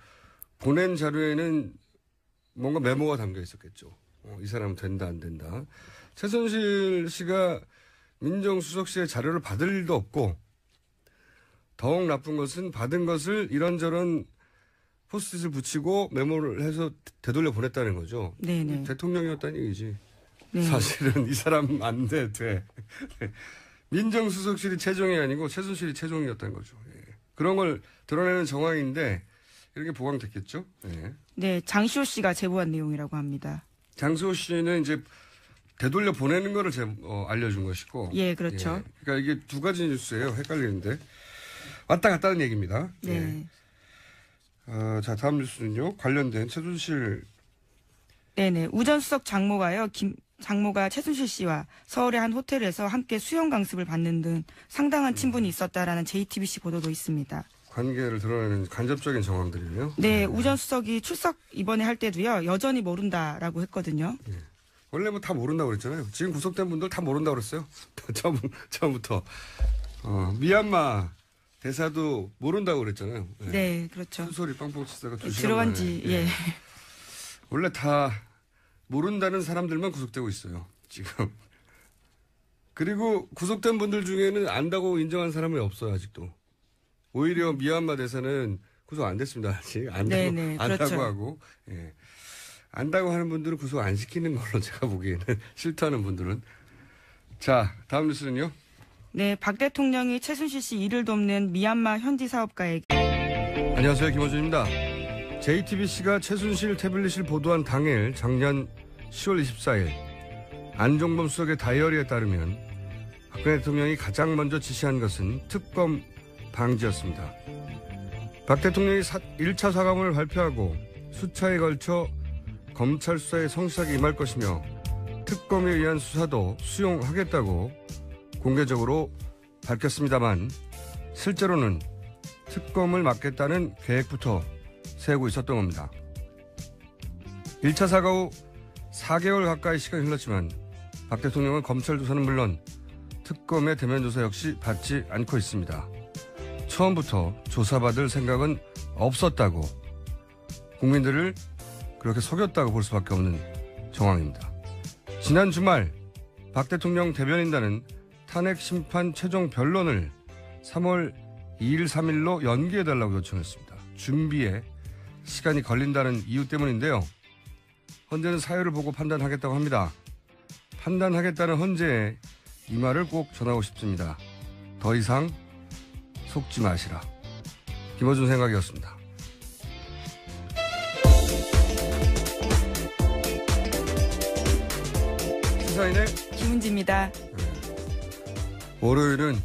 보낸 자료에는 뭔가 메모가 담겨 있었겠죠. 이 사람은 된다 안 된다. 최순실 씨가 민정수석실의 자료를 받을 일도 없고 더욱 나쁜 것은 받은 것을 이런저런 포스트잇을 붙이고 메모를 해서 되돌려 보냈다는 거죠. 네네. 대통령이었다는 얘기지. 네. 사실은 이 사람 안 돼. 민정수석실이 최종이 아니고 최순실이 최종이었다는 거죠. 예. 그런 걸 드러내는 정황인데 이렇게 보강됐겠죠. 예. 네, 장시호 씨가 제보한 내용이라고 합니다. 장시호 씨는 이제 되돌려 보내는 거를 알려준 것이고. 예, 그렇죠. 예. 그러니까 이게 두 가지 뉴스예요. 헷갈리는데. 왔다 갔다는 얘기입니다. 네. 예. 자, 다음 뉴스는요. 관련된 최순실. 네네. 우전수석 장모가요. 장모가 최순실 씨와 서울의 한 호텔에서 함께 수영 강습을 받는 등 상당한 친분이 있었다라는 JTBC 보도도 있습니다. 관계를 드러내는 간접적인 정황들이네요. 네, 우전수석이 출석 이번에 할 때도요. 여전히 모른다라고 했거든요. 예. 원래 뭐 다 모른다고 그랬잖아요. 지금 구속된 분들 다 모른다고 그랬어요. 처음부터. 미얀마 대사도 모른다고 그랬잖아요. 예. 네, 그렇죠. 소리 빵빵 치다가 2시간 들어간 지, 예. 원래 다 모른다는 사람들만 구속되고 있어요. 지금. 그리고 구속된 분들 중에는 안다고 인정한 사람이 없어요. 아직도. 오히려 미얀마 대사는 구속 안 됐습니다. 아직. 안다고 그렇죠. 하고. 예. 안다고 하는 분들은 구속 안 시키는 걸로 제가 보기에는 싫다는 분들은. 자, 다음 뉴스는요. 네, 박 대통령이 최순실 씨 일을 돕는 미얀마 현지 사업가에게. 안녕하세요. 김어준입니다. JTBC가 최순실 태블릿을 보도한 당일 작년 10월 24일 안종범 수석의 다이어리에 따르면 박근혜 대통령이 가장 먼저 지시한 것은 특검 방지였습니다. 박 대통령이 1차 사과문을 발표하고 수차에 걸쳐 검찰 수사에 성실하게 임할 것이며 특검에 의한 수사도 수용하겠다고 공개적으로 밝혔습니다만 실제로는 특검을 맡겠다는 계획부터 세우고 있었던 겁니다. 1차 사과 후 4개월 가까이 시간이 흘렀지만 박 대통령은 검찰 조사는 물론 특검의 대면 조사 역시 받지 않고 있습니다. 처음부터 조사받을 생각은 없었다고, 국민들을 그렇게 속였다고 볼 수밖에 없는 정황입니다. 지난 주말 박 대통령 대변인단은 탄핵 심판 최종 변론을 3월 2일, 3일로 연기해달라고 요청했습니다. 준비에 시간이 걸린다는 이유 때문인데요. 헌재는 사유를 보고 판단하겠다고 합니다. 판단하겠다는 헌재에 이 말을 꼭 전하고 싶습니다. 더 이상 속지 마시라. 김어준 생각이었습니다. 시사인의 김은지입니다. 월요일은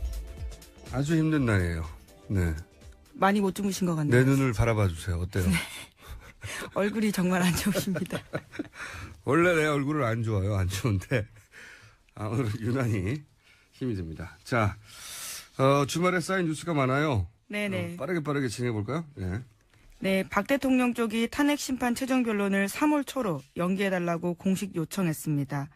아주 힘든 날이에요. 네. 많이 못 주무신 것 같네요. 내 눈을 바라봐 주세요. 어때요? 네. 얼굴이 정말 안 좋으십니다. 원래 내 얼굴은 안 좋아요. 안 좋은데 오늘 유난히 힘이 듭니다. 자, 주말에 쌓인 뉴스가 많아요. 네네. 빠르게 진행해 볼까요? 네. 네, 박 대통령 쪽이 탄핵 심판 최종 변론을 3월 초로 연기해달라고 공식 요청했습니다.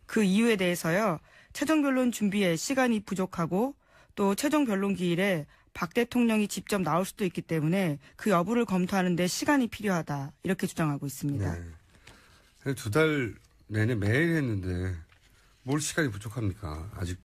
그 이유에 대해서요, 최종 변론 준비에 시간이 부족하고 또 최종 변론 기일에 박 대통령이 직접 나올 수도 있기 때문에 그 여부를 검토하는 데 시간이 필요하다, 이렇게 주장하고 있습니다. 네. 2달 내내 매일 했는데 뭘 시간이 부족합니까? 아직